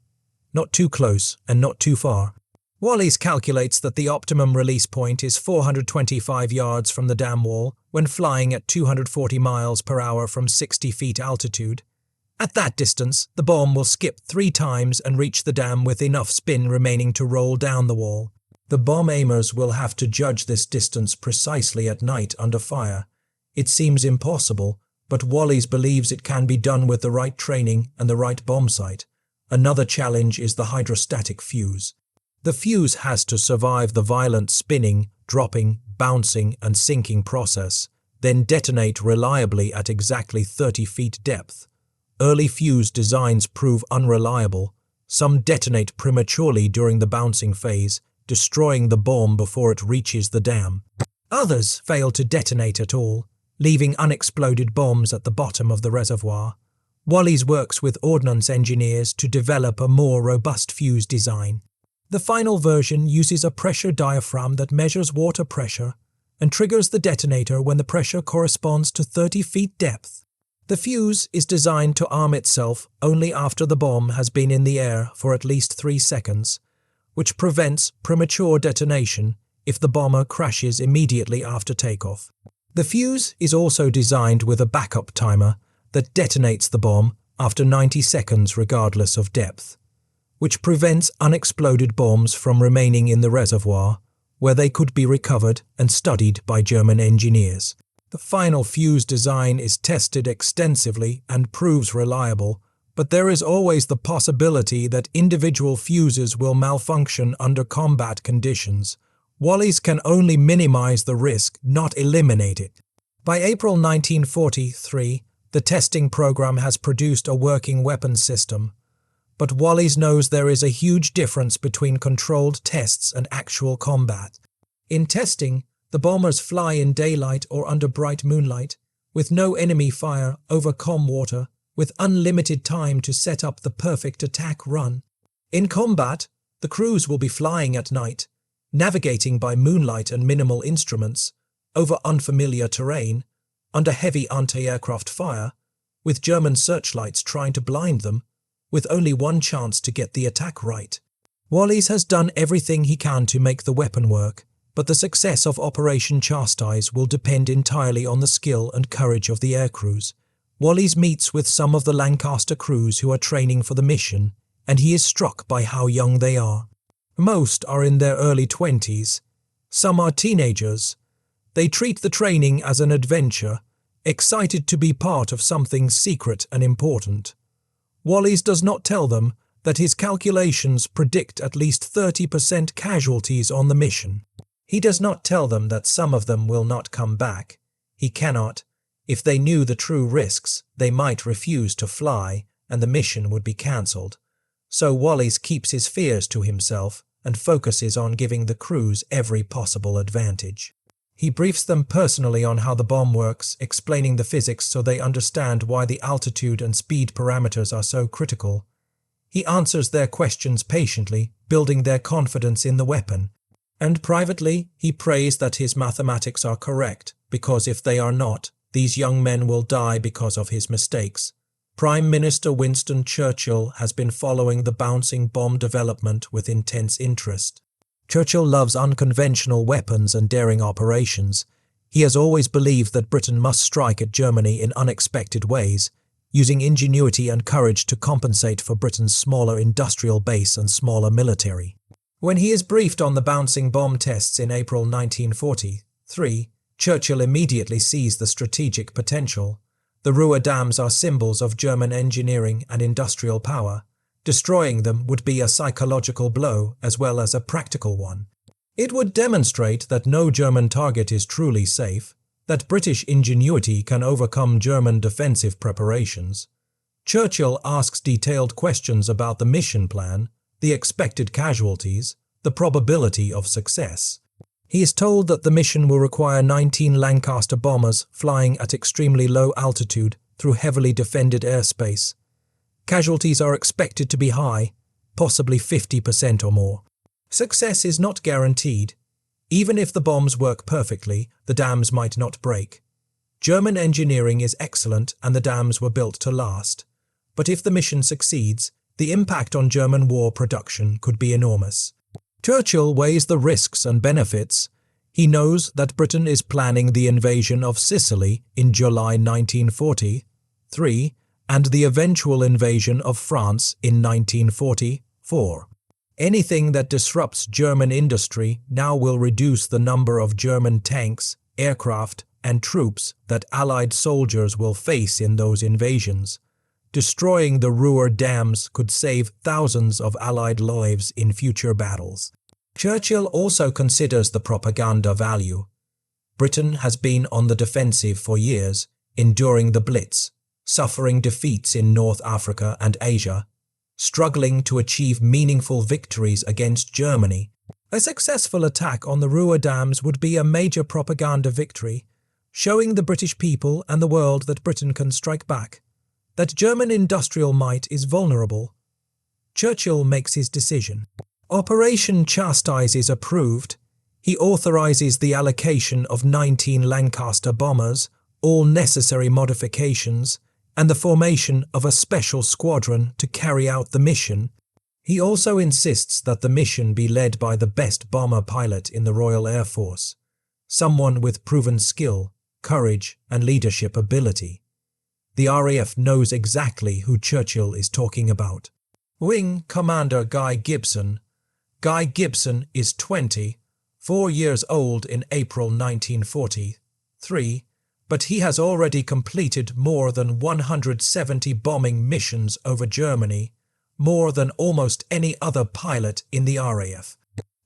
not too close and not too far. Wallis calculates that the optimum release point is 425 yards from the dam wall when flying at 240 miles per hour from 60 feet altitude. At that distance, the bomb will skip 3 times and reach the dam with enough spin remaining to roll down the wall. The bomb aimers will have to judge this distance precisely at night under fire. It seems impossible, but Wallis believes it can be done with the right training and the right bomb sight. Another challenge is the hydrostatic fuse. The fuse has to survive the violent spinning, dropping, bouncing, and sinking process, then detonate reliably at exactly 30 feet depth. Early fuse designs prove unreliable. Some detonate prematurely during the bouncing phase, destroying the bomb before it reaches the dam. Others fail to detonate at all, leaving unexploded bombs at the bottom of the reservoir. Wallis works with ordnance engineers to develop a more robust fuse design. The final version uses a pressure diaphragm that measures water pressure and triggers the detonator when the pressure corresponds to 30 feet depth. The fuse is designed to arm itself only after the bomb has been in the air for at least 3 seconds, which prevents premature detonation if the bomber crashes immediately after takeoff. The fuse is also designed with a backup timer that detonates the bomb after 90 seconds regardless of depth, which prevents unexploded bombs from remaining in the reservoir, where they could be recovered and studied by German engineers. The final fuse design is tested extensively and proves reliable, but there is always the possibility that individual fuses will malfunction under combat conditions. Wallis can only minimize the risk, not eliminate it. By April 1943, the testing program has produced a working weapons system. But Wallis knows there is a huge difference between controlled tests and actual combat. In testing, the bombers fly in daylight or under bright moonlight, with no enemy fire over calm water, with unlimited time to set up the perfect attack run. In combat, the crews will be flying at night, navigating by moonlight and minimal instruments, over unfamiliar terrain, under heavy anti-aircraft fire, with German searchlights trying to blind them, with only one chance to get the attack right. Wallis has done everything he can to make the weapon work, but the success of Operation Chastise will depend entirely on the skill and courage of the aircrews. Wallis meets with some of the Lancaster crews who are training for the mission, and he is struck by how young they are. Most are in their early 20s. Some are teenagers. They treat the training as an adventure, excited to be part of something secret and important. Wallis does not tell them that his calculations predict at least 30% casualties on the mission. He does not tell them that some of them will not come back. He cannot. If they knew the true risks, they might refuse to fly and the mission would be cancelled. So Wallis keeps his fears to himself and focuses on giving the crews every possible advantage. He briefs them personally on how the bomb works, explaining the physics so they understand why the altitude and speed parameters are so critical. He answers their questions patiently, building their confidence in the weapon. And privately, he prays that his mathematics are correct, because if they are not, these young men will die because of his mistakes. Prime Minister Winston Churchill has been following the bouncing bomb development with intense interest. Churchill loves unconventional weapons and daring operations. He has always believed that Britain must strike at Germany in unexpected ways, using ingenuity and courage to compensate for Britain's smaller industrial base and smaller military. When he is briefed on the bouncing bomb tests in April 1943, Churchill immediately sees the strategic potential. The Ruhr dams are symbols of German engineering and industrial power. Destroying them would be a psychological blow as well as a practical one. It would demonstrate that no German target is truly safe, that British ingenuity can overcome German defensive preparations. Churchill asks detailed questions about the mission plan, the expected casualties, the probability of success. He is told that the mission will require 19 Lancaster bombers flying at extremely low altitude through heavily defended airspace. Casualties are expected to be high, possibly 50% or more. Success is not guaranteed. Even if the bombs work perfectly, the dams might not break. German engineering is excellent and the dams were built to last. But if the mission succeeds, the impact on German war production could be enormous. Churchill weighs the risks and benefits. He knows that Britain is planning the invasion of Sicily in July 1943 and the eventual invasion of France in 1944. Anything that disrupts German industry now will reduce the number of German tanks, aircraft, and troops that Allied soldiers will face in those invasions. Destroying the Ruhr dams could save thousands of Allied lives in future battles. Churchill also considers the propaganda value. Britain has been on the defensive for years, enduring the Blitz, suffering defeats in North Africa and Asia, struggling to achieve meaningful victories against Germany. A successful attack on the Ruhr dams would be a major propaganda victory, showing the British people and the world that Britain can strike back, that German industrial might is vulnerable. Churchill makes his decision. Operation Chastise is approved. He authorizes the allocation of 19 Lancaster bombers, all necessary modifications, and the formation of a special squadron to carry out the mission. He also insists that the mission be led by the best bomber pilot in the Royal Air Force, someone with proven skill, courage, and leadership ability. The RAF knows exactly who Churchill is talking about. Wing Commander Guy Gibson. Guy Gibson is 24 years old in April 1943, but he has already completed more than 170 bombing missions over Germany, more than almost any other pilot in the RAF.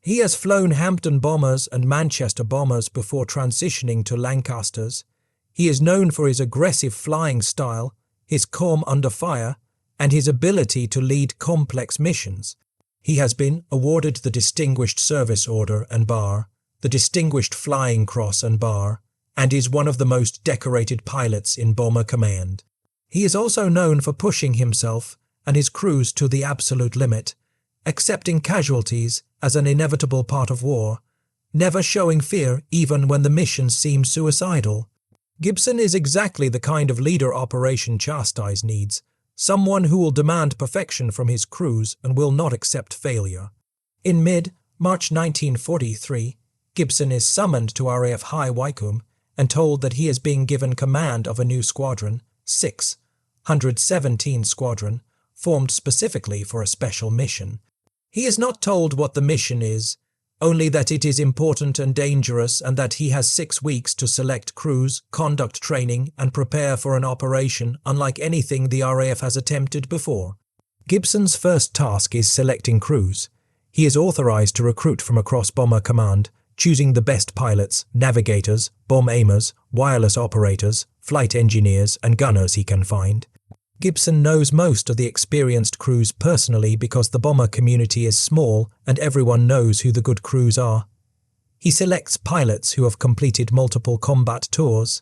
He has flown Hampton bombers and Manchester bombers before transitioning to Lancasters. He is known for his aggressive flying style, his calm under fire, and his ability to lead complex missions. He has been awarded the Distinguished Service Order and Bar, the Distinguished Flying Cross and Bar, and is one of the most decorated pilots in Bomber Command. He is also known for pushing himself and his crews to the absolute limit, accepting casualties as an inevitable part of war, never showing fear even when the mission seems suicidal. Gibson is exactly the kind of leader Operation Chastise needs, someone who will demand perfection from his crews and will not accept failure. In mid-March 1943, Gibson is summoned to RAF High Wycombe and told that he is being given command of a new squadron, 617 Squadron, formed specifically for a special mission. He is not told what the mission is, only that it is important and dangerous and that he has 6 weeks to select crews, conduct training, and prepare for an operation unlike anything the RAF has attempted before. Gibson's first task is selecting crews. He is authorized to recruit from across Bomber Command, choosing the best pilots, navigators, bomb aimers, wireless operators, flight engineers, and gunners he can find. Gibson knows most of the experienced crews personally because the bomber community is small and everyone knows who the good crews are. He selects pilots who have completed multiple combat tours,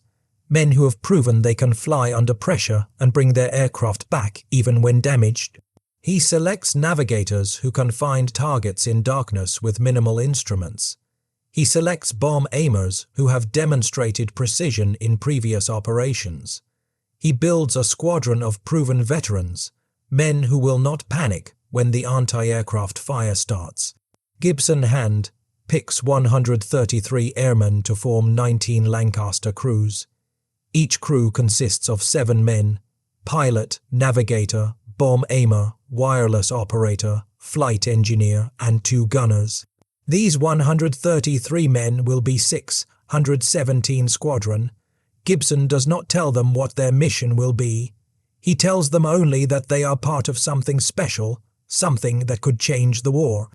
men who have proven they can fly under pressure and bring their aircraft back even when damaged. He selects navigators who can find targets in darkness with minimal instruments. He selects bomb aimers who have demonstrated precision in previous operations. He builds a squadron of proven veterans, men who will not panic when the anti-aircraft fire starts. Gibson Hand picks 133 airmen to form 19 Lancaster crews. Each crew consists of 7 men: pilot, navigator, bomb aimer, wireless operator, flight engineer, and 2 gunners. These 133 men will be 617 Squadron. Gibson does not tell them what their mission will be. He tells them only that they are part of something special, something that could change the war.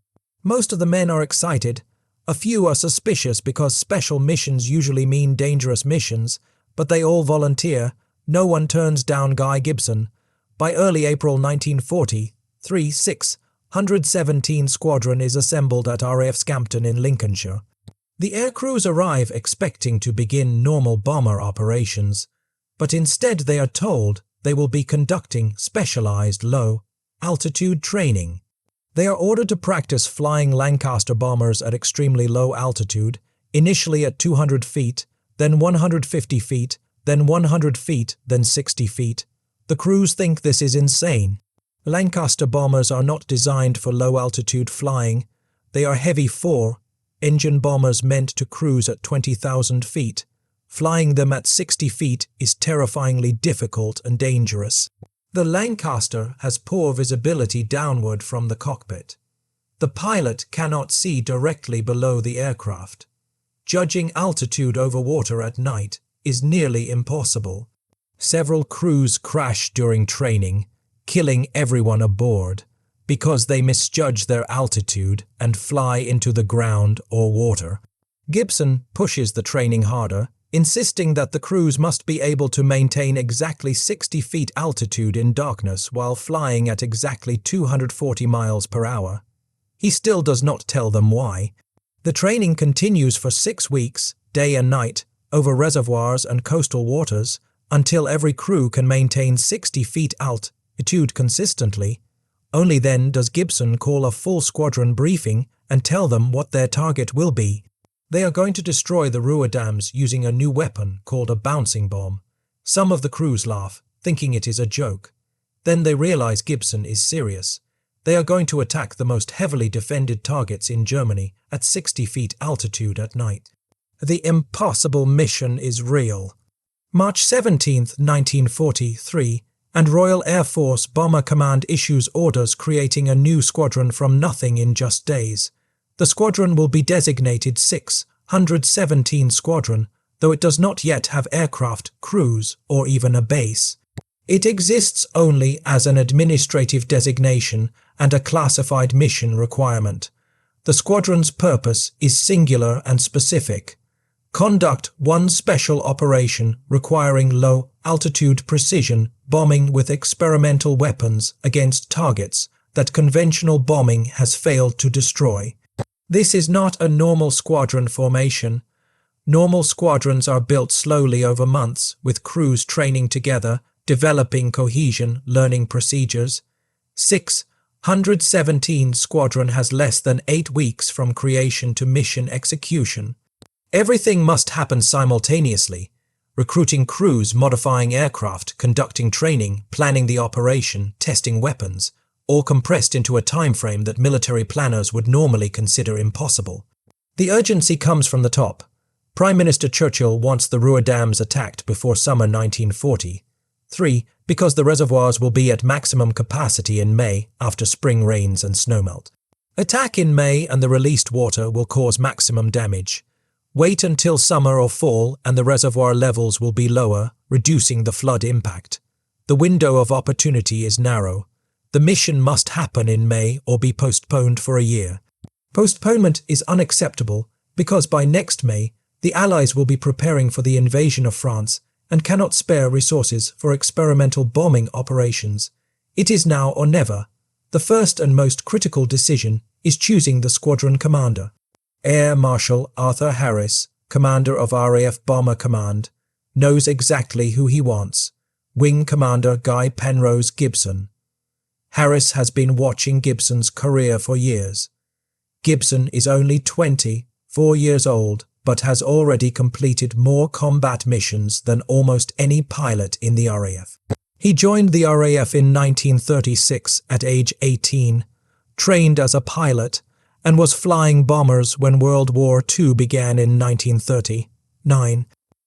Most of the men are excited. A few are suspicious because special missions usually mean dangerous missions, but they all volunteer. No one turns down Guy Gibson. By early April 1940, 617 Squadron is assembled at RAF Scampton in Lincolnshire. The aircrews arrive expecting to begin normal bomber operations, but instead they are told they will be conducting specialized low-altitude training. They are ordered to practice flying Lancaster bombers at extremely low altitude, initially at 200 feet, then 150 feet, then 100 feet, then 60 feet. The crews think this is insane. Lancaster bombers are not designed for low-altitude flying. They are heavy four-engine bombers meant to cruise at 20,000 feet. Flying them at 60 feet is terrifyingly difficult and dangerous. The Lancaster has poor visibility downward from the cockpit. The pilot cannot see directly below the aircraft. Judging altitude over water at night is nearly impossible. Several crews crash during training, killing everyone aboard, because they misjudge their altitude and fly into the ground or water. Gibson pushes the training harder, insisting that the crews must be able to maintain exactly 60 feet altitude in darkness while flying at exactly 240 miles per hour. He still does not tell them why. The training continues for 6 weeks, day and night, over reservoirs and coastal waters, until every crew can maintain 60 feet altitude consistently. Only then does Gibson call a full squadron briefing and tell them what their target will be. They are going to destroy the Ruidams using a new weapon called a bouncing bomb. Some of the crews laugh, thinking it is a joke. Then they realize Gibson is serious. They are going to attack the most heavily defended targets in Germany at 60 feet altitude at night. The impossible mission is real. March 17, 1943, and Royal Air Force Bomber Command issues orders creating a new squadron from nothing in just days. The squadron will be designated 617 Squadron, though it does not yet have aircraft, crews, or even a base. It exists only as an administrative designation and a classified mission requirement. The squadron's purpose is singular and specific. Conduct one special operation requiring low-altitude precision bombing with experimental weapons against targets that conventional bombing has failed to destroy. This is not a normal squadron formation. Normal squadrons are built slowly over months, with crews training together, developing cohesion, learning procedures. 617 Squadron has less than 8 weeks from creation to mission execution. Everything must happen simultaneously. Recruiting crews, modifying aircraft, conducting training, planning the operation, testing weapons, all compressed into a time frame that military planners would normally consider impossible. The urgency comes from the top. Prime Minister Churchill wants the Ruidams attacked before summer 1940. 3. Because the reservoirs will be at maximum capacity in May after spring rains and snowmelt. Attack in May and the released water will cause maximum damage. Wait until summer or fall and the reservoir levels will be lower, reducing the flood impact. The window of opportunity is narrow. The mission must happen in May or be postponed for a year. Postponement is unacceptable because by next May, the Allies will be preparing for the invasion of France and cannot spare resources for experimental bombing operations. It is now or never. The first and most critical decision is choosing the squadron commander. Air Marshal Arthur Harris, commander of RAF Bomber Command, knows exactly who he wants. Wing Commander Guy Penrose Gibson. Harris has been watching Gibson's career for years. Gibson is only 24 years old, but has already completed more combat missions than almost any pilot in the RAF. He joined the RAF in 1936 at age 18, trained as a pilot, and was flying bombers when World War II began in 1939.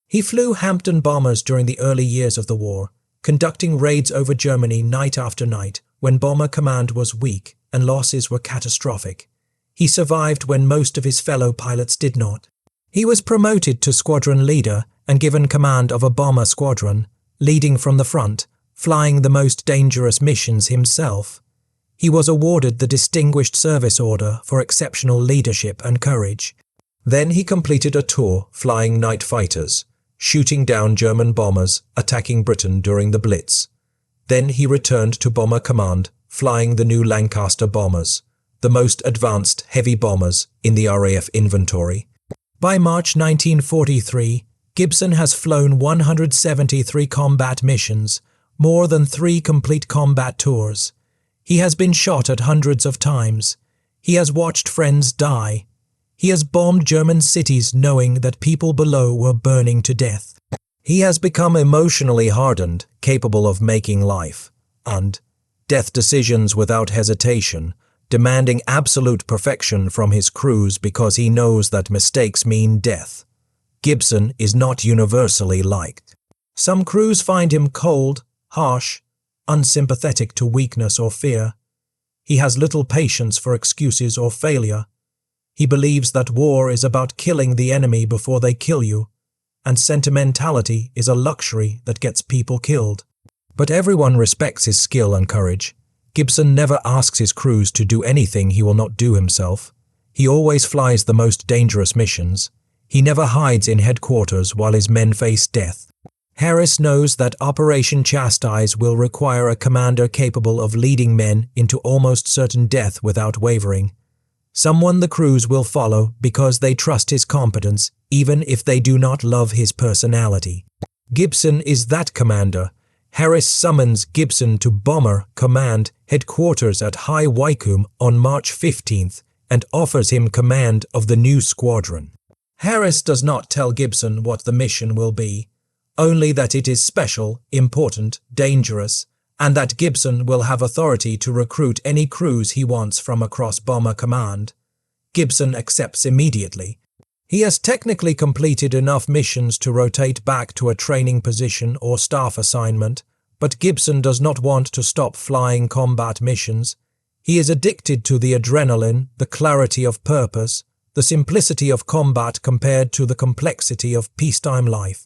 He flew Hampton bombers during the early years of the war, conducting raids over Germany night after night when Bomber Command was weak and losses were catastrophic. He survived when most of his fellow pilots did not. He was promoted to squadron leader and given command of a bomber squadron, leading from the front, flying the most dangerous missions himself. He was awarded the Distinguished Service Order for exceptional leadership and courage. Then he completed a tour flying night fighters, shooting down German bombers attacking Britain during the Blitz. Then he returned to Bomber Command, flying the new Lancaster bombers, the most advanced heavy bombers in the RAF inventory. By March 1943, Gibson has flown 173 combat missions, more than 3 complete combat tours. He has been shot at hundreds of times. He has watched friends die. He has bombed German cities knowing that people below were burning to death. He has become emotionally hardened, capable of making life and death decisions without hesitation, demanding absolute perfection from his crews because he knows that mistakes mean death. Gibson is not universally liked. Some crews find him cold, harsh, unsympathetic to weakness or fear. He has little patience for excuses or failure. He believes that war is about killing the enemy before they kill you, and sentimentality is a luxury that gets people killed. But everyone respects his skill and courage. Gibson never asks his crews to do anything he will not do himself. He always flies the most dangerous missions. He never hides in headquarters while his men face death. Harris knows that Operation Chastise will require a commander capable of leading men into almost certain death without wavering. Someone the crews will follow because they trust his competence, even if they do not love his personality. Gibson is that commander. Harris summons Gibson to Bomber Command headquarters at High Wycombe on March 15th and offers him command of the new squadron. Harris does not tell Gibson what the mission will be, only that it is special, important, dangerous, and that Gibson will have authority to recruit any crews he wants from across Bomber Command. Gibson accepts immediately. He has technically completed enough missions to rotate back to a training position or staff assignment, but Gibson does not want to stop flying combat missions. He is addicted to the adrenaline, the clarity of purpose, the simplicity of combat compared to the complexity of peacetime life.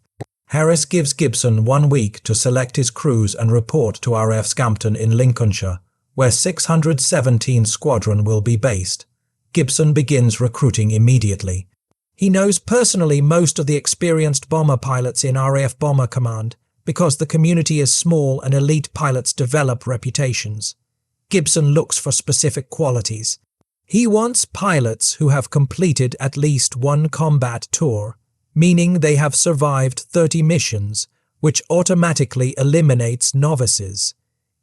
Harris gives Gibson 1 week to select his crews and report to RAF Scampton in Lincolnshire, where 617 Squadron will be based. Gibson begins recruiting immediately. He knows personally most of the experienced bomber pilots in RAF Bomber Command because the community is small and elite pilots develop reputations. Gibson looks for specific qualities. He wants pilots who have completed at least 1 combat tour, meaning they have survived 30 missions, which automatically eliminates novices.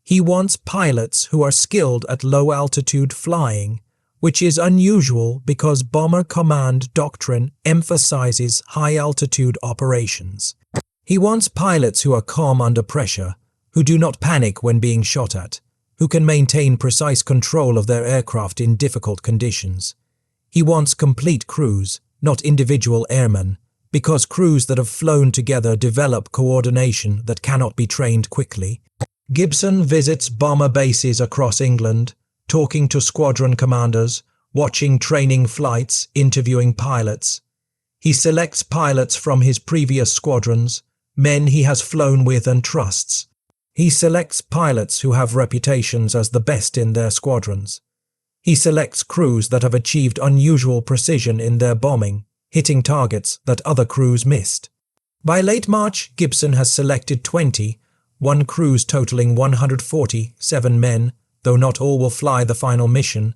He wants pilots who are skilled at low-altitude flying, which is unusual because Bomber Command doctrine emphasizes high-altitude operations. He wants pilots who are calm under pressure, who do not panic when being shot at, who can maintain precise control of their aircraft in difficult conditions. He wants complete crews, not individual airmen, because crews that have flown together develop coordination that cannot be trained quickly. Gibson visits bomber bases across England, talking to squadron commanders, watching training flights, interviewing pilots. He selects pilots from his previous squadrons, men he has flown with and trusts. He selects pilots who have reputations as the best in their squadrons. He selects crews that have achieved unusual precision in their bombing, hitting targets that other crews missed. By late March, Gibson has selected 21 crews totaling 147 men, though not all will fly the final mission.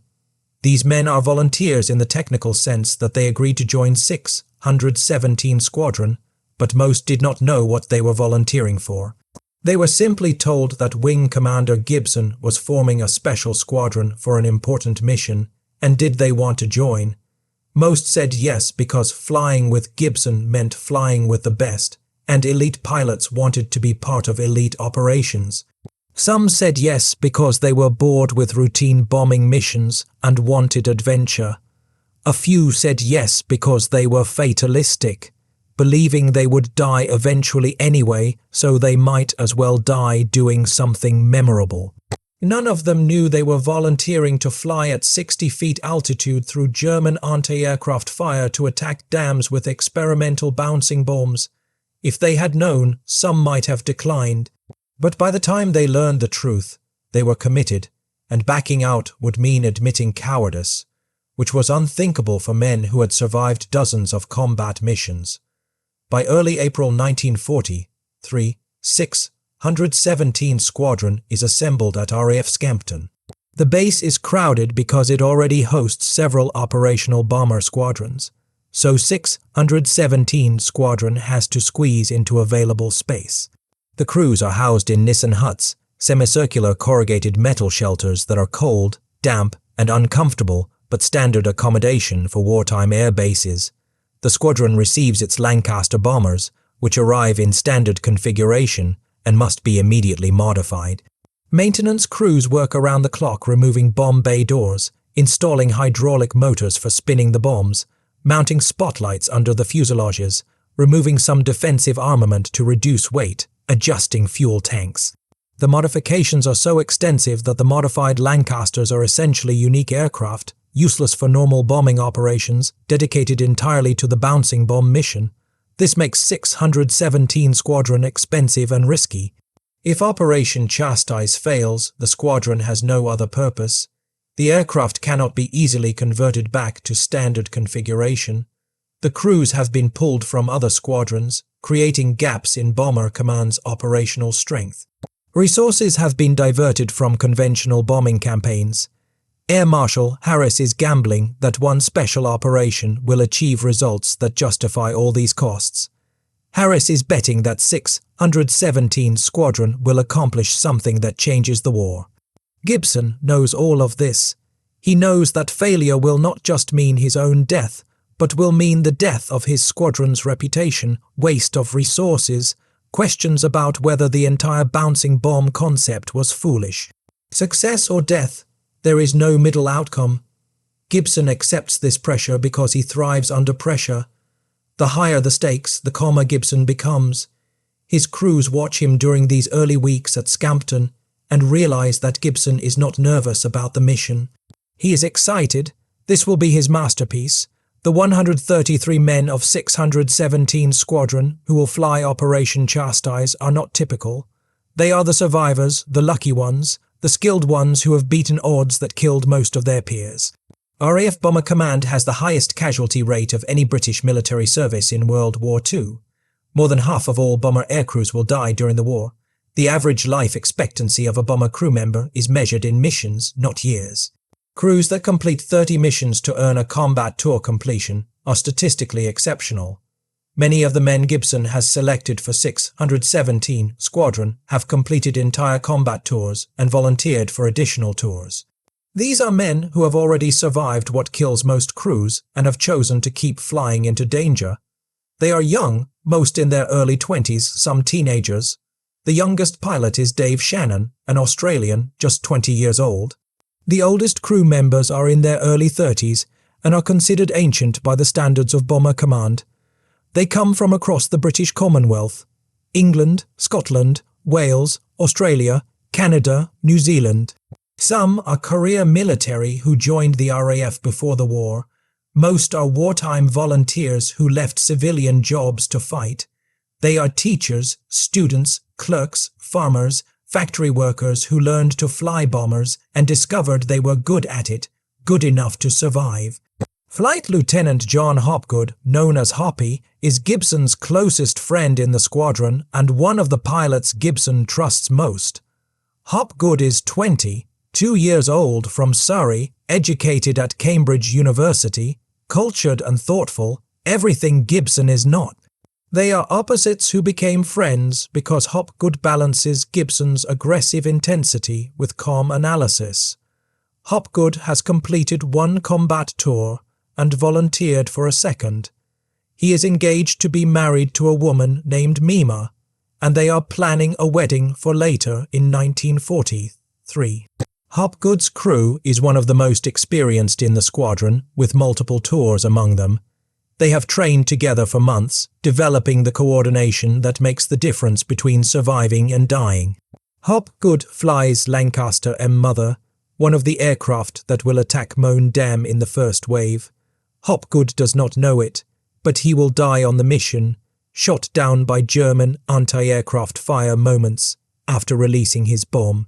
These men are volunteers in the technical sense that they agreed to join 617 Squadron, but most did not know what they were volunteering for. They were simply told that Wing Commander Gibson was forming a special squadron for an important mission, and did they want to join? Most said yes because flying with Gibson meant flying with the best, and elite pilots wanted to be part of elite operations. Some said yes because they were bored with routine bombing missions and wanted adventure. A few said yes because they were fatalistic, believing they would die eventually anyway, so they might as well die doing something memorable. None of them knew they were volunteering to fly at 60 feet altitude through German anti-aircraft fire to attack dams with experimental bouncing bombs. If they had known, some might have declined. But by the time they learned the truth, they were committed, and backing out would mean admitting cowardice, which was unthinkable for men who had survived dozens of combat missions. By early April 1940, 617 Squadron is assembled at RAF Scampton. The base is crowded because it already hosts several operational bomber squadrons, so 617 Squadron has to squeeze into available space. The crews are housed in Nissen huts, semicircular corrugated metal shelters that are cold, damp, and uncomfortable but standard accommodation for wartime air bases. The squadron receives its Lancaster bombers, which arrive in standard configuration and must be immediately modified. Maintenance crews work around the clock removing bomb bay doors, installing hydraulic motors for spinning the bombs, mounting spotlights under the fuselages, removing some defensive armament to reduce weight, adjusting fuel tanks. The modifications are so extensive that the modified Lancasters are essentially unique aircraft, useless for normal bombing operations, dedicated entirely to the bouncing bomb mission. This makes 617 Squadron expensive and risky. If Operation Chastise fails, the squadron has no other purpose. The aircraft cannot be easily converted back to standard configuration. The crews have been pulled from other squadrons, creating gaps in Bomber Command's operational strength. Resources have been diverted from conventional bombing campaigns. Air Marshal Harris is gambling that one special operation will achieve results that justify all these costs. Harris is betting that 617 Squadron will accomplish something that changes the war. Gibson knows all of this. He knows that failure will not just mean his own death, but will mean the death of his squadron's reputation, waste of resources, questions about whether the entire bouncing bomb concept was foolish. Success or death, there is no middle outcome. Gibson accepts this pressure because he thrives under pressure. The higher the stakes, the calmer Gibson becomes. His crews watch him during these early weeks at Scampton and realize that Gibson is not nervous about the mission. He is excited. This will be his masterpiece. The 133 men of 617 Squadron who will fly Operation Chastise are not typical. They are the survivors, the lucky ones, the skilled ones who have beaten odds that killed most of their peers. RAF Bomber Command has the highest casualty rate of any British military service in World War II. More than half of all bomber aircrews will die during the war. The average life expectancy of a bomber crew member is measured in missions, not years. Crews that complete 30 missions to earn a combat tour completion are statistically exceptional. Many of the men Gibson has selected for 617 Squadron have completed entire combat tours and volunteered for additional tours. These are men who have already survived what kills most crews and have chosen to keep flying into danger. They are young, most in their early 20s, some teenagers. The youngest pilot is Dave Shannon, an Australian, just 20 years old. The oldest crew members are in their early 30s and are considered ancient by the standards of Bomber Command. They come from across the British Commonwealth: England, Scotland, Wales, Australia, Canada, New Zealand. Some are career military who joined the RAF before the war. Most are wartime volunteers who left civilian jobs to fight. They are teachers, students, clerks, farmers, factory workers who learned to fly bombers and discovered they were good at it, good enough to survive. Flight Lieutenant John Hopgood, known as Hoppy, is Gibson's closest friend in the squadron and one of the pilots Gibson trusts most. Hopgood is 20, 2 years old, from Surrey, educated at Cambridge University, cultured and thoughtful, everything Gibson is not. They are opposites who became friends because Hopgood balances Gibson's aggressive intensity with calm analysis. Hopgood has completed one combat tour and volunteered for a second. He is engaged to be married to a woman named Mima, and they are planning a wedding for later in 1943. Hopgood's crew is one of the most experienced in the squadron, with multiple tours among them. They have trained together for months, developing the coordination that makes the difference between surviving and dying. Hopgood flies Lancaster M Mother, one of the aircraft that will attack Moan Dam in the first wave. Hopgood does not know it, but he will die on the mission, shot down by German anti-aircraft fire moments after releasing his bomb.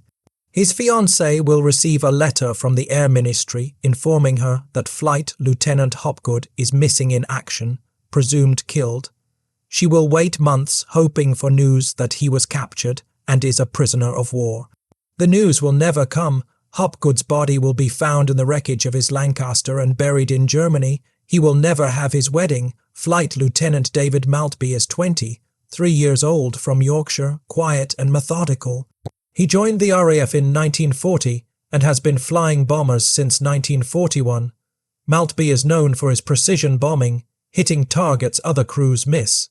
His fiancée will receive a letter from the Air Ministry informing her that Flight Lieutenant Hopgood is missing in action, presumed killed. She will wait months hoping for news that he was captured and is a prisoner of war. The news will never come. Hopgood's body will be found in the wreckage of his Lancaster and buried in Germany. He will never have his wedding. Flight Lieutenant David Maltby is 20, 3 years old, from Yorkshire, quiet and methodical. He joined the RAF in 1940 and has been flying bombers since 1941. Maltby is known for his precision bombing, hitting targets other crews miss.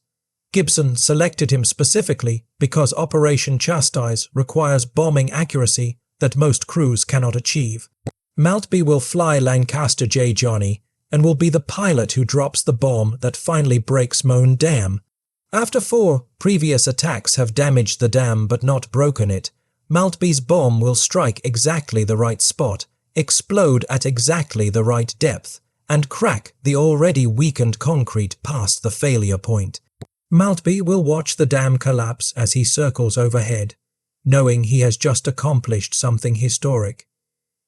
Gibson selected him specifically because Operation Chastise requires bombing accuracy that most crews cannot achieve. Maltby will fly Lancaster J. Johnny and will be the pilot who drops the bomb that finally breaks Moan Dam. After 4 previous attacks have damaged the dam but not broken it, Maltby's bomb will strike exactly the right spot, explode at exactly the right depth, and crack the already weakened concrete past the failure point. Maltby will watch the dam collapse as he circles overhead, knowing he has just accomplished something historic.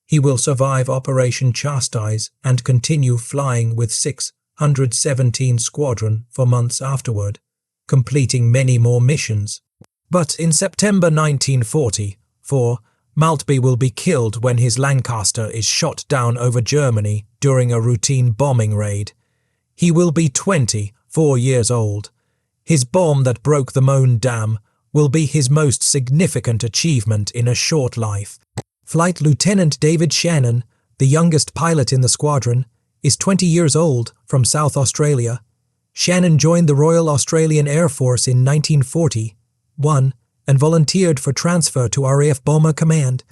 He will survive Operation Chastise and continue flying with 617 Squadron for months afterward, completing many more missions. But in September 1944, Maltby will be killed when his Lancaster is shot down over Germany during a routine bombing raid. He will be 24 years old. His bomb that broke the Moan Dam will be his most significant achievement in a short life. Flight Lieutenant David Shannon, the youngest pilot in the squadron, is 20 years old from South Australia. Shannon joined the Royal Australian Air Force in 1941 and volunteered for transfer to RAF Bomber Command.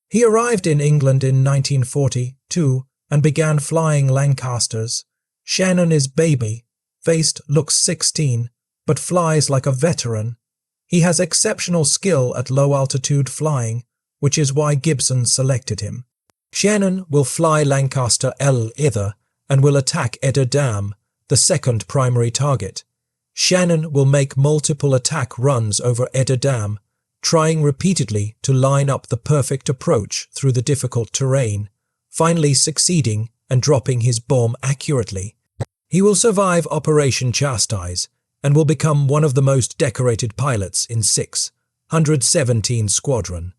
He arrived in England in 1942 and began flying Lancasters. Shannon is baby-faced, looks 16, but flies like a veteran. He has exceptional skill at low-altitude flying, which is why Gibson selected him. Shannon will fly Lancaster L-Ither and will attack Eder Dam, the second primary target. Shannon will make multiple attack runs over Eder Dam, trying repeatedly to line up the perfect approach through the difficult terrain, finally succeeding and dropping his bomb accurately. He will survive Operation Chastise and will become one of the most decorated pilots in 617 Squadron,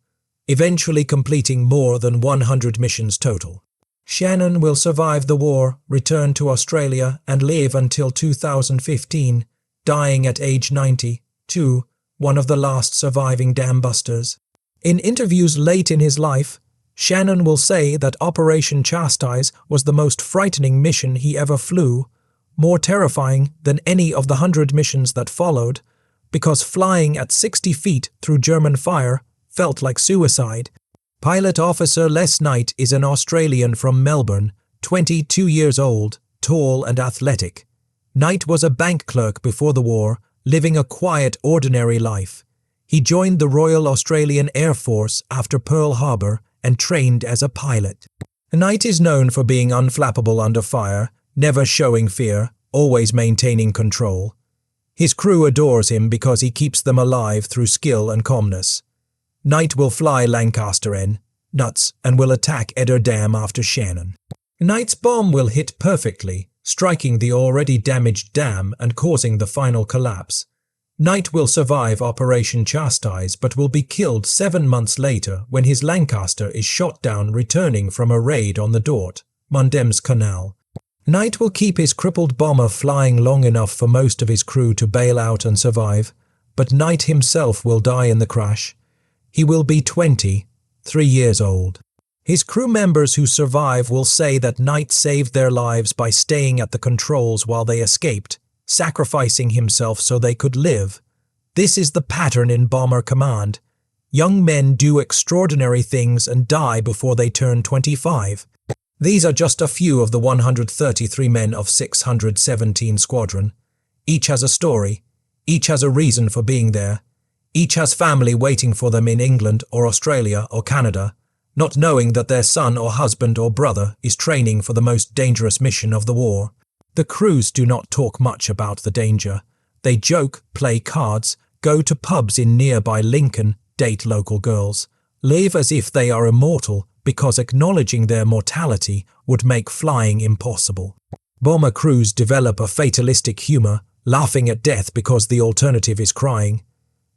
eventually completing more than 100 missions total. Shannon will survive the war, return to Australia, and live until 2015, dying at age 92, one of the last surviving Dambusters. In interviews late in his life, Shannon will say that Operation Chastise was the most frightening mission he ever flew, more terrifying than any of the 100 missions that followed, because flying at 60 feet through German fire felt like suicide. Pilot Officer Les Knight is an Australian from Melbourne, 22 years old, tall and athletic. Knight was a bank clerk before the war, living a quiet, ordinary life. He joined the Royal Australian Air Force after Pearl Harbor and trained as a pilot. Knight is known for being unflappable under fire, never showing fear, always maintaining control. His crew adores him because he keeps them alive through skill and calmness. Knight will fly Lancaster N, nuts, and will attack Eder Dam after Shannon. Knight's bomb will hit perfectly, striking the already damaged dam and causing the final collapse. Knight will survive Operation Chastise but will be killed 7 months later when his Lancaster is shot down returning from a raid on the Dort, Mundem's Canal. Knight will keep his crippled bomber flying long enough for most of his crew to bail out and survive, but Knight himself will die in the crash. He will be 23 years old. His crew members who survive will say that Knight saved their lives by staying at the controls while they escaped, sacrificing himself so they could live. This is the pattern in Bomber Command. Young men do extraordinary things and die before they turn 25. These are just a few of the 133 men of 617 Squadron. Each has a story. Each has a reason for being there. Each has family waiting for them in England or Australia or Canada, not knowing that their son or husband or brother is training for the most dangerous mission of the war. The crews do not talk much about the danger. They joke, play cards, go to pubs in nearby Lincoln, date local girls, live as if they are immortal because acknowledging their mortality would make flying impossible. Bomber crews develop a fatalistic humor, laughing at death because the alternative is crying.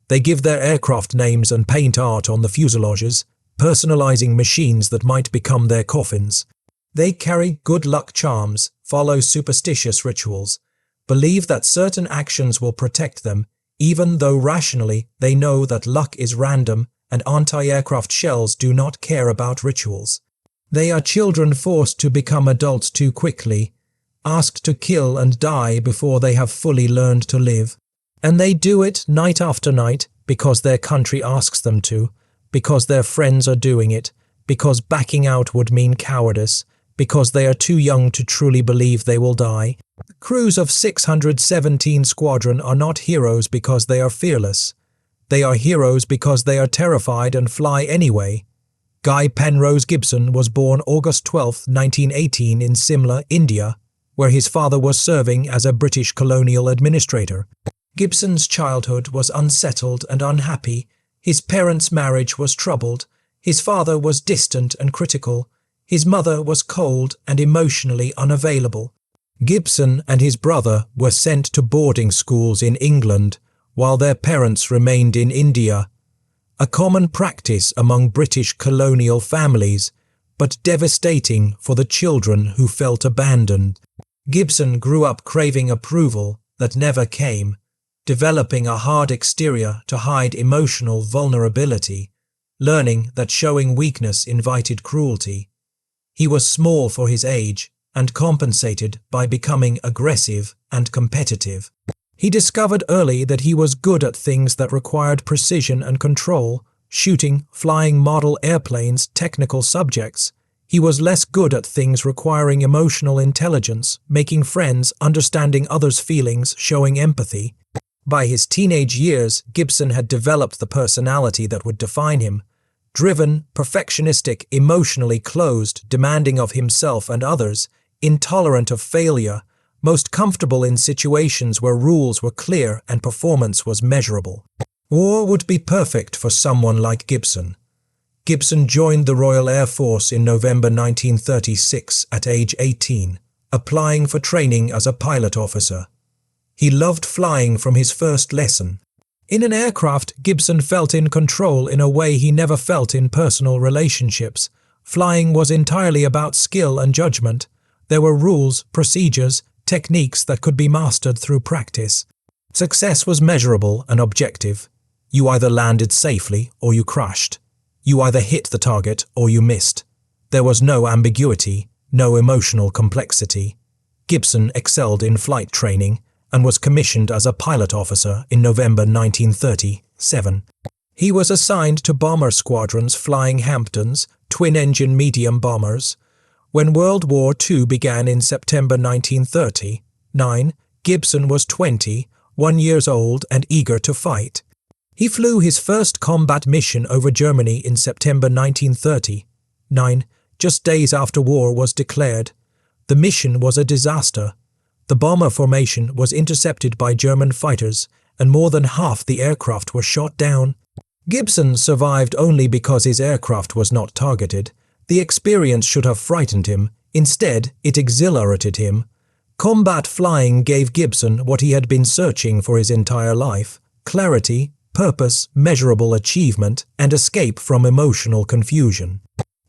They give their aircraft names and paint art on the fuselages, personalizing machines that might become their coffins. They carry good luck charms, follow superstitious rituals, believe that certain actions will protect them, even though rationally they know that luck is random and anti-aircraft shells do not care about rituals. They are children forced to become adults too quickly, asked to kill and die before they have fully learned to live. And they do it night after night because their country asks them to, because their friends are doing it, because backing out would mean cowardice, because they are too young to truly believe they will die. The crews of 617 Squadron are not heroes because they are fearless. They are heroes because they are terrified and fly anyway. Guy Penrose Gibson was born August 12, 1918 in Simla, India, where his father was serving as a British colonial administrator. Gibson's childhood was unsettled and unhappy. His parents' marriage was troubled. His father was distant and critical. His mother was cold and emotionally unavailable. Gibson and his brother were sent to boarding schools in England, while their parents remained in India, a common practice among British colonial families, but devastating for the children who felt abandoned. Gibson grew up craving approval that never came, developing a hard exterior to hide emotional vulnerability, learning that showing weakness invited cruelty. He was small for his age and compensated by becoming aggressive and competitive. He discovered early that he was good at things that required precision and control, shooting, flying model airplanes, technical subjects. He was less good at things requiring emotional intelligence, making friends, understanding others' feelings, showing empathy. By his teenage years, Gibson had developed the personality that would define him. Driven, perfectionistic, emotionally closed, demanding of himself and others, intolerant of failure, most comfortable in situations where rules were clear and performance was measurable. War would be perfect for someone like Gibson. Gibson joined the Royal Air Force in November 1936 at age 18, applying for training as a pilot officer. He loved flying from his first lesson. In an aircraft, Gibson felt in control in a way he never felt in personal relationships. Flying was entirely about skill and judgment. There were rules, procedures, techniques that could be mastered through practice. Success was measurable and objective. You either landed safely or you crashed. You either hit the target or you missed. There was no ambiguity, no emotional complexity. Gibson excelled in flight training and was commissioned as a pilot officer in November 1937. He was assigned to bomber squadrons flying Hamptons, twin-engine medium bombers. When World War II began in September 1939, Gibson was 21 years old and eager to fight. He flew his first combat mission over Germany in September 1939, just days after war was declared. The mission was a disaster. The bomber formation was intercepted by German fighters, and more than half the aircraft were shot down. Gibson survived only because his aircraft was not targeted. The experience should have frightened him. Instead, it exhilarated him. Combat flying gave Gibson what he had been searching for his entire life: clarity, purpose, measurable achievement, and escape from emotional confusion.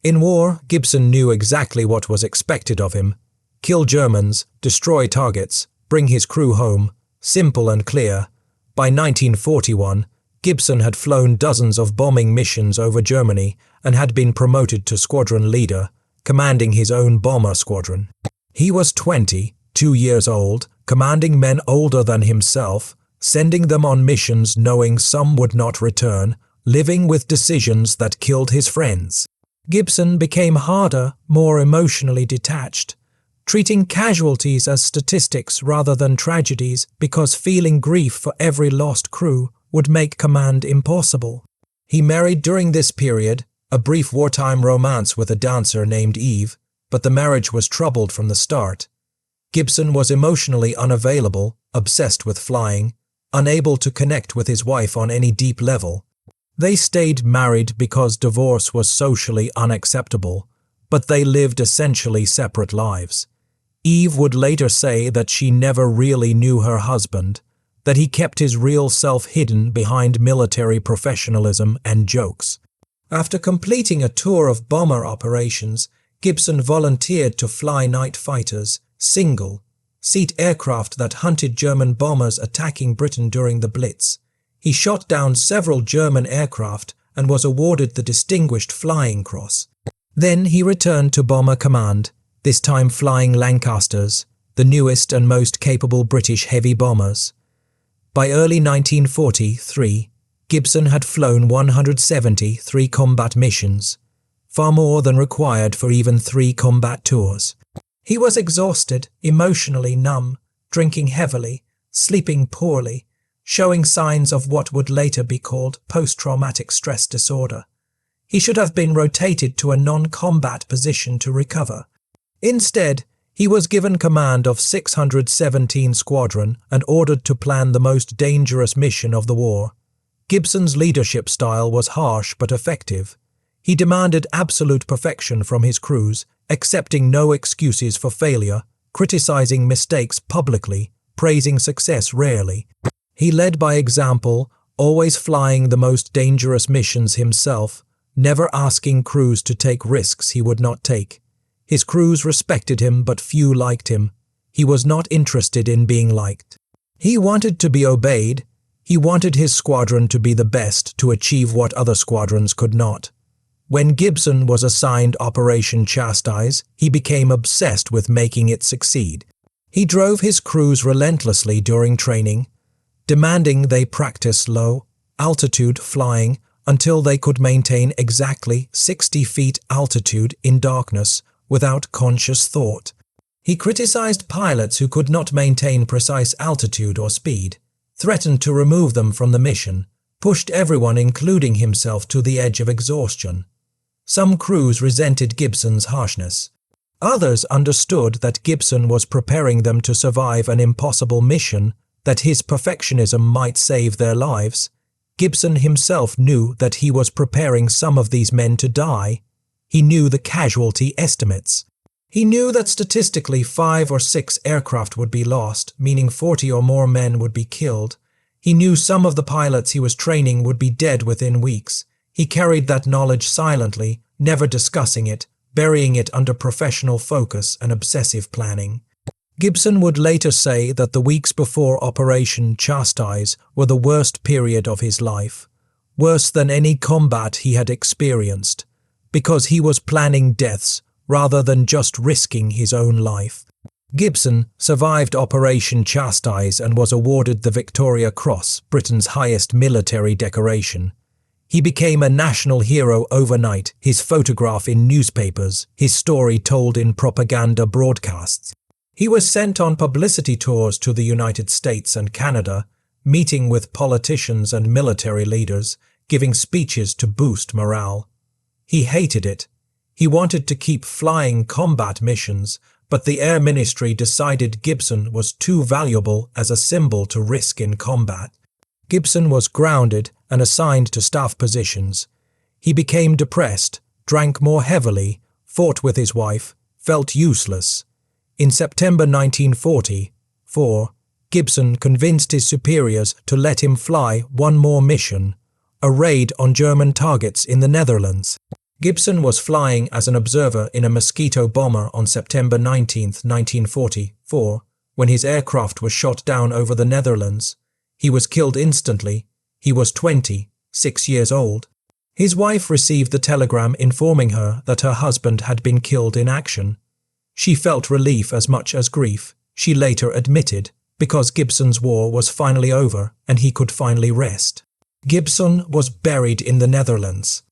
In war, Gibson knew exactly what was expected of him: kill Germans, destroy targets, bring his crew home. Simple and clear. By 1941, Gibson had flown dozens of bombing missions over Germany and had been promoted to squadron leader, commanding his own bomber squadron. He was 22 years old, commanding men older than himself, sending them on missions knowing some would not return, living with decisions that killed his friends. Gibson became harder, more emotionally detached, treating casualties as statistics rather than tragedies because feeling grief for every lost crew would make command impossible. He married during this period, a brief wartime romance with a dancer named Eve, but the marriage was troubled from the start. Gibson was emotionally unavailable, obsessed with flying, unable to connect with his wife on any deep level. They stayed married because divorce was socially unacceptable, but they lived essentially separate lives. Eve would later say that she never really knew her husband, that he kept his real self hidden behind military professionalism and jokes. After completing a tour of bomber operations, Gibson volunteered to fly night fighters, single-seat aircraft that hunted German bombers attacking Britain during the Blitz. He shot down several German aircraft and was awarded the Distinguished Flying Cross. Then he returned to Bomber Command, this time flying Lancasters, the newest and most capable British heavy bombers. By early 1943, Gibson had flown 173 combat missions, far more than required for even 3 combat tours. He was exhausted, emotionally numb, drinking heavily, sleeping poorly, showing signs of what would later be called post-traumatic stress disorder. He should have been rotated to a non-combat position to recover. Instead, he was given command of 617 Squadron and ordered to plan the most dangerous mission of the war. Gibson's leadership style was harsh but effective. He demanded absolute perfection from his crews, accepting no excuses for failure, criticizing mistakes publicly, praising success rarely. He led by example, always flying the most dangerous missions himself, never asking crews to take risks he would not take. His crews respected him, but few liked him. He was not interested in being liked. He wanted to be obeyed. He wanted his squadron to be the best, to achieve what other squadrons could not. When Gibson was assigned Operation Chastise, he became obsessed with making it succeed. He drove his crews relentlessly during training, demanding they practice low-altitude flying until they could maintain exactly 60 feet altitude in darkness without conscious thought. He criticized pilots who could not maintain precise altitude or speed, threatened to remove them from the mission, pushed everyone, including himself, to the edge of exhaustion. Some crews resented Gibson's harshness. Others understood that Gibson was preparing them to survive an impossible mission, that his perfectionism might save their lives. Gibson himself knew that he was preparing some of these men to die. He knew the casualty estimates. He knew that statistically 5 or 6 aircraft would be lost, meaning 40 or more men would be killed. He knew some of the pilots he was training would be dead within weeks. He carried that knowledge silently, never discussing it, burying it under professional focus and obsessive planning. Gibson would later say that the weeks before Operation Chastise were the worst period of his life, worse than any combat he had experienced, because he was planning deaths rather than just risking his own life. Gibson survived Operation Chastise and was awarded the Victoria Cross, Britain's highest military decoration. He became a national hero overnight, his photograph in newspapers, his story told in propaganda broadcasts. He was sent on publicity tours to the United States and Canada, meeting with politicians and military leaders, giving speeches to boost morale. He hated it. He wanted to keep flying combat missions, but the Air Ministry decided Gibson was too valuable as a symbol to risk in combat. Gibson was grounded and assigned to staff positions. He became depressed, drank more heavily, fought with his wife, felt useless. In September 1944, Gibson convinced his superiors to let him fly one more mission, a raid on German targets in the Netherlands. Gibson was flying as an observer in a Mosquito bomber on September 19, 1944, when his aircraft was shot down over the Netherlands. He was killed instantly. He was 26 years old. His wife received the telegram informing her that her husband had been killed in action. She felt relief as much as grief, she later admitted, because Gibson's war was finally over and he could finally rest. Gibson was buried in the Netherlands.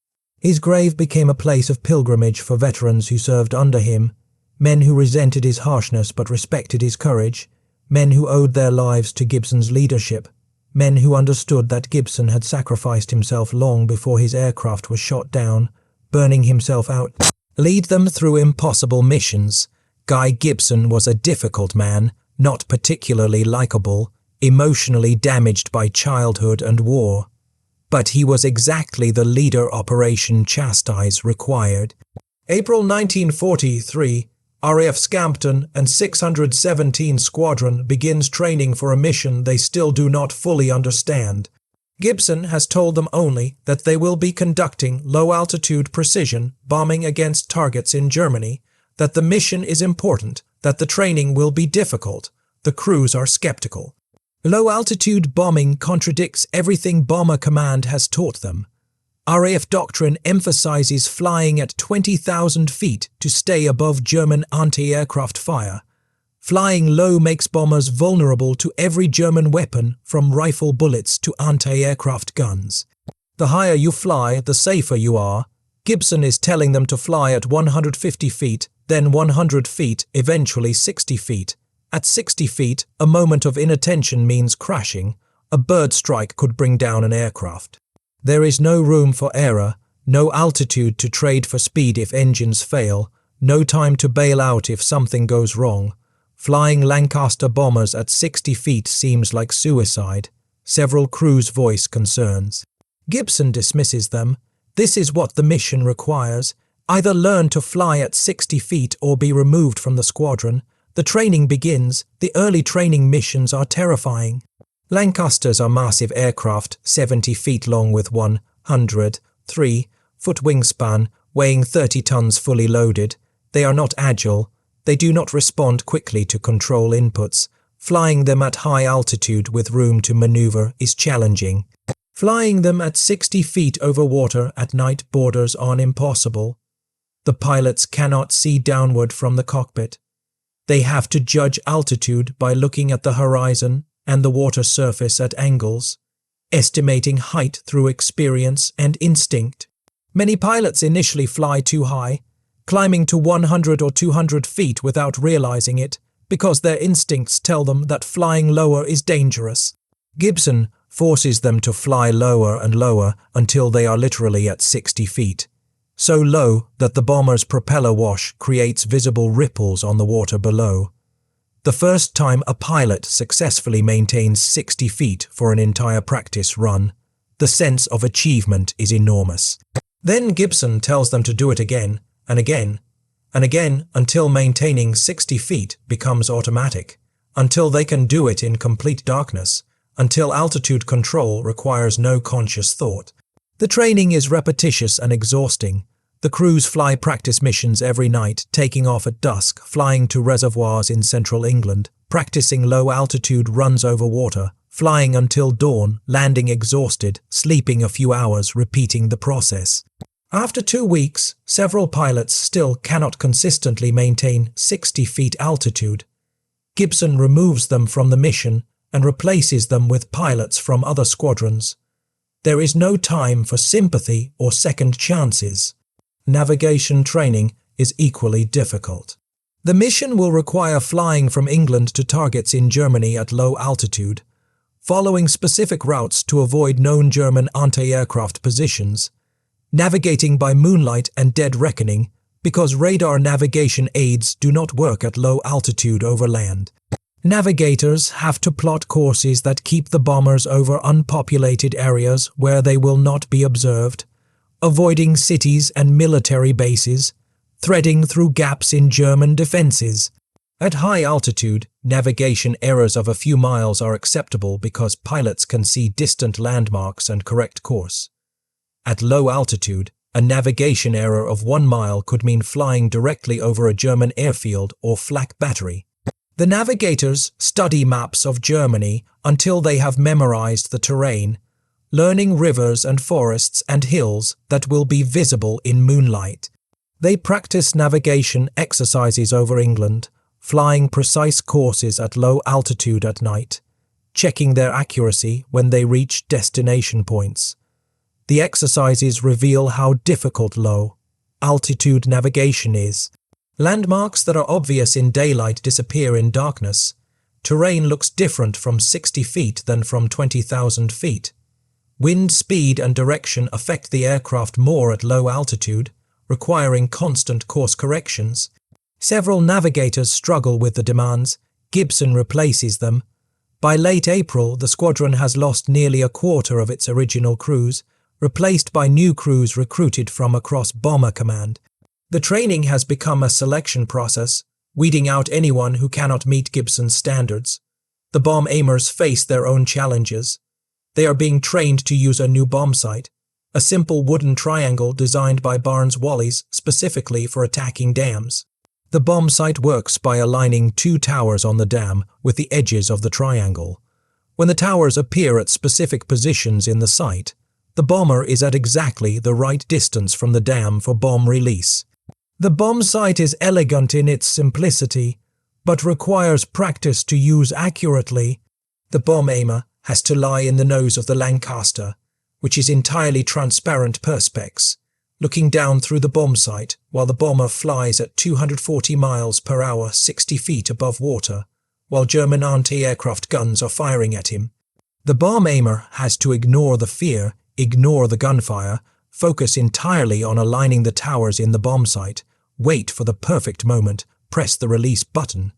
His grave became a place of pilgrimage for veterans who served under him, men who resented his harshness but respected his courage, men who owed their lives to Gibson's leadership, men who understood that Gibson had sacrificed himself long before his aircraft was shot down, burning himself out. Lead them through impossible missions. Guy Gibson was a difficult man, not particularly likable, emotionally damaged by childhood and war. But he was exactly the leader Operation Chastise required. April 1943, RAF Scampton and 617 Squadron begins training for a mission they still do not fully understand. Gibson has told them only that they will be conducting low-altitude precision bombing against targets in Germany, that the mission is important, that the training will be difficult. The crews are skeptical. Low-altitude bombing contradicts everything Bomber Command has taught them. RAF doctrine emphasizes flying at 20,000 feet to stay above German anti-aircraft fire. Flying low makes bombers vulnerable to every German weapon, from rifle bullets to anti-aircraft guns. The higher you fly, the safer you are. Gibson is telling them to fly at 150 feet, then 100 feet, eventually 60 feet. At 60 feet, a moment of inattention means crashing. A bird strike could bring down an aircraft. There is no room for error, no altitude to trade for speed if engines fail, no time to bail out if something goes wrong. Flying Lancaster bombers at 60 feet seems like suicide. Several crews voice concerns. Gibson dismisses them. This is what the mission requires. Either learn to fly at 60 feet or be removed from the squadron. The training begins. The early training missions are terrifying. Lancasters are massive aircraft, 70 feet long with 103-foot wingspan, weighing 30 tons fully loaded. They are not agile. They do not respond quickly to control inputs. Flying them at high altitude with room to maneuver is challenging. Flying them at 60 feet over water at night borders on impossible. The pilots cannot see downward from the cockpit. They have to judge altitude by looking at the horizon and the water surface at angles, estimating height through experience and instinct. Many pilots initially fly too high, climbing to 100 or 200 feet without realizing it, because their instincts tell them that flying lower is dangerous. Gibson forces them to fly lower and lower until they are literally at 60 feet, so low that the bomber's propeller wash creates visible ripples on the water below. The first time a pilot successfully maintains 60 feet for an entire practice run, the sense of achievement is enormous. Then Gibson tells them to do it again and again and again until maintaining 60 feet becomes automatic, until they can do it in complete darkness, until altitude control requires no conscious thought. The training is repetitious and exhausting. The crews fly practice missions every night, taking off at dusk, flying to reservoirs in central England, practicing low-altitude runs over water, flying until dawn, landing exhausted, sleeping a few hours, repeating the process. After 2 weeks, several pilots still cannot consistently maintain 60 feet altitude. Gibson removes them from the mission and replaces them with pilots from other squadrons. There is no time for sympathy or second chances. Navigation training is equally difficult. The mission will require flying from England to targets in Germany at low altitude, following specific routes to avoid known German anti-aircraft positions, navigating by moonlight and dead reckoning because radar navigation aids do not work at low altitude over land. Navigators have to plot courses that keep the bombers over unpopulated areas where they will not be observed, avoiding cities and military bases, threading through gaps in German defenses. At high altitude, navigation errors of a few miles are acceptable because pilots can see distant landmarks and correct course. At low altitude, a navigation error of 1 mile could mean flying directly over a German airfield or flak battery. The navigators study maps of Germany until they have memorized the terrain, learning rivers and forests and hills that will be visible in moonlight. They practice navigation exercises over England, flying precise courses at low altitude at night, checking their accuracy when they reach destination points. The exercises reveal how difficult low altitude navigation is. Landmarks that are obvious in daylight disappear in darkness. Terrain looks different from 60 feet than from 20,000 feet. Wind speed and direction affect the aircraft more at low altitude, requiring constant course corrections. Several navigators struggle with the demands. Gibson replaces them. By late April, the squadron has lost nearly a quarter of its original crews, replaced by new crews recruited from across Bomber Command. The training has become a selection process, weeding out anyone who cannot meet Gibson's standards. The bomb aimers face their own challenges. They are being trained to use a new bomb sight, a simple wooden triangle designed by Barnes-Wallis specifically for attacking dams. The bomb sight works by aligning 2 towers on the dam with the edges of the triangle. When the towers appear at specific positions in the site, The bomber is at exactly the right distance from the dam for bomb release. The bomb sight is elegant in its simplicity, but requires practice to use accurately. The bomb aimer has to lie in the nose of the Lancaster, which is entirely transparent perspex, looking down through the bomb sight while the bomber flies at 240 miles per hour 60 feet above water, while German anti-aircraft guns are firing at him. The bomb aimer has to ignore the fear, ignore the gunfire, focus entirely on aligning the towers in the bomb sight, wait for the perfect moment, press the release button.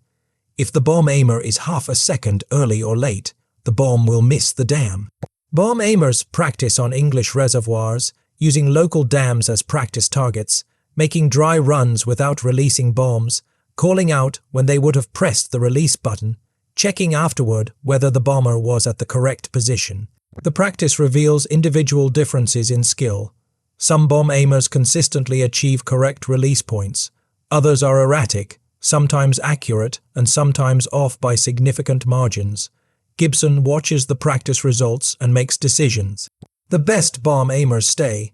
If the bomb aimer is half a second early or late, the bomb will miss the dam. Bomb aimers practice on English reservoirs, using local dams as practice targets, making dry runs without releasing bombs, calling out when they would have pressed the release button, checking afterward whether the bomber was at the correct position. The practice reveals individual differences in skill. Some bomb aimers consistently achieve correct release points. Others are erratic, sometimes accurate and sometimes off by significant margins. Gibson watches the practice results and makes decisions. The best bomb aimers stay.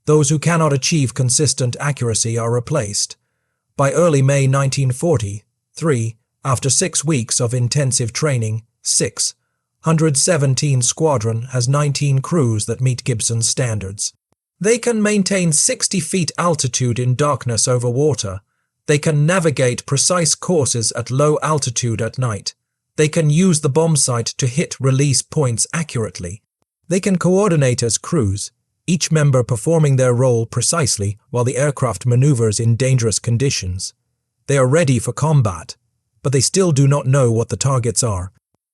Those who cannot achieve consistent accuracy are replaced. By early May 1943, after 6 weeks of intensive training, 617 Squadron has 19 crews that meet Gibson's standards. They can maintain 60 feet altitude in darkness over water. They can navigate precise courses at low altitude at night. They can use the bomb sight to hit release points accurately. They can coordinate as crews, each member performing their role precisely while the aircraft maneuvers in dangerous conditions. They are ready for combat, but they still do not know what the targets are.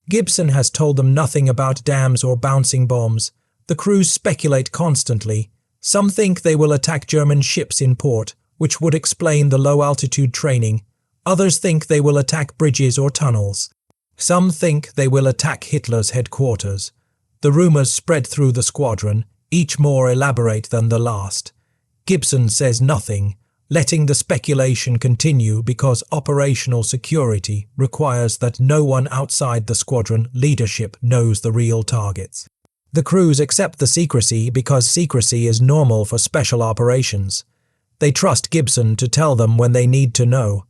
Gibson has told them nothing about dams or bouncing bombs. The crews speculate constantly. Some think they will attack German ships in port, which would explain the low-altitude training. Others think they will attack bridges or tunnels. Some think they will attack Hitler's headquarters. The rumors spread through the squadron, each more elaborate than the last. Gibson says nothing, letting the speculation continue because operational security requires that no one outside the squadron leadership knows the real targets. The crews accept the secrecy because secrecy is normal for special operations. They trust Gibson to tell them when they need to know.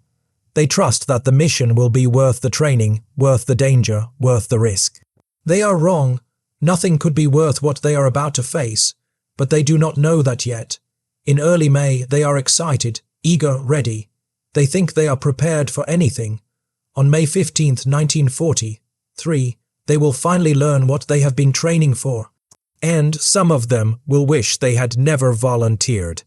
They trust that the mission will be worth the training, worth the danger, worth the risk. They are wrong. Nothing could be worth what they are about to face, but they do not know that yet. In early May, they are excited, eager, ready. They think they are prepared for anything. On May 15, 1943, they will finally learn what they have been training for. And some of them will wish they had never volunteered.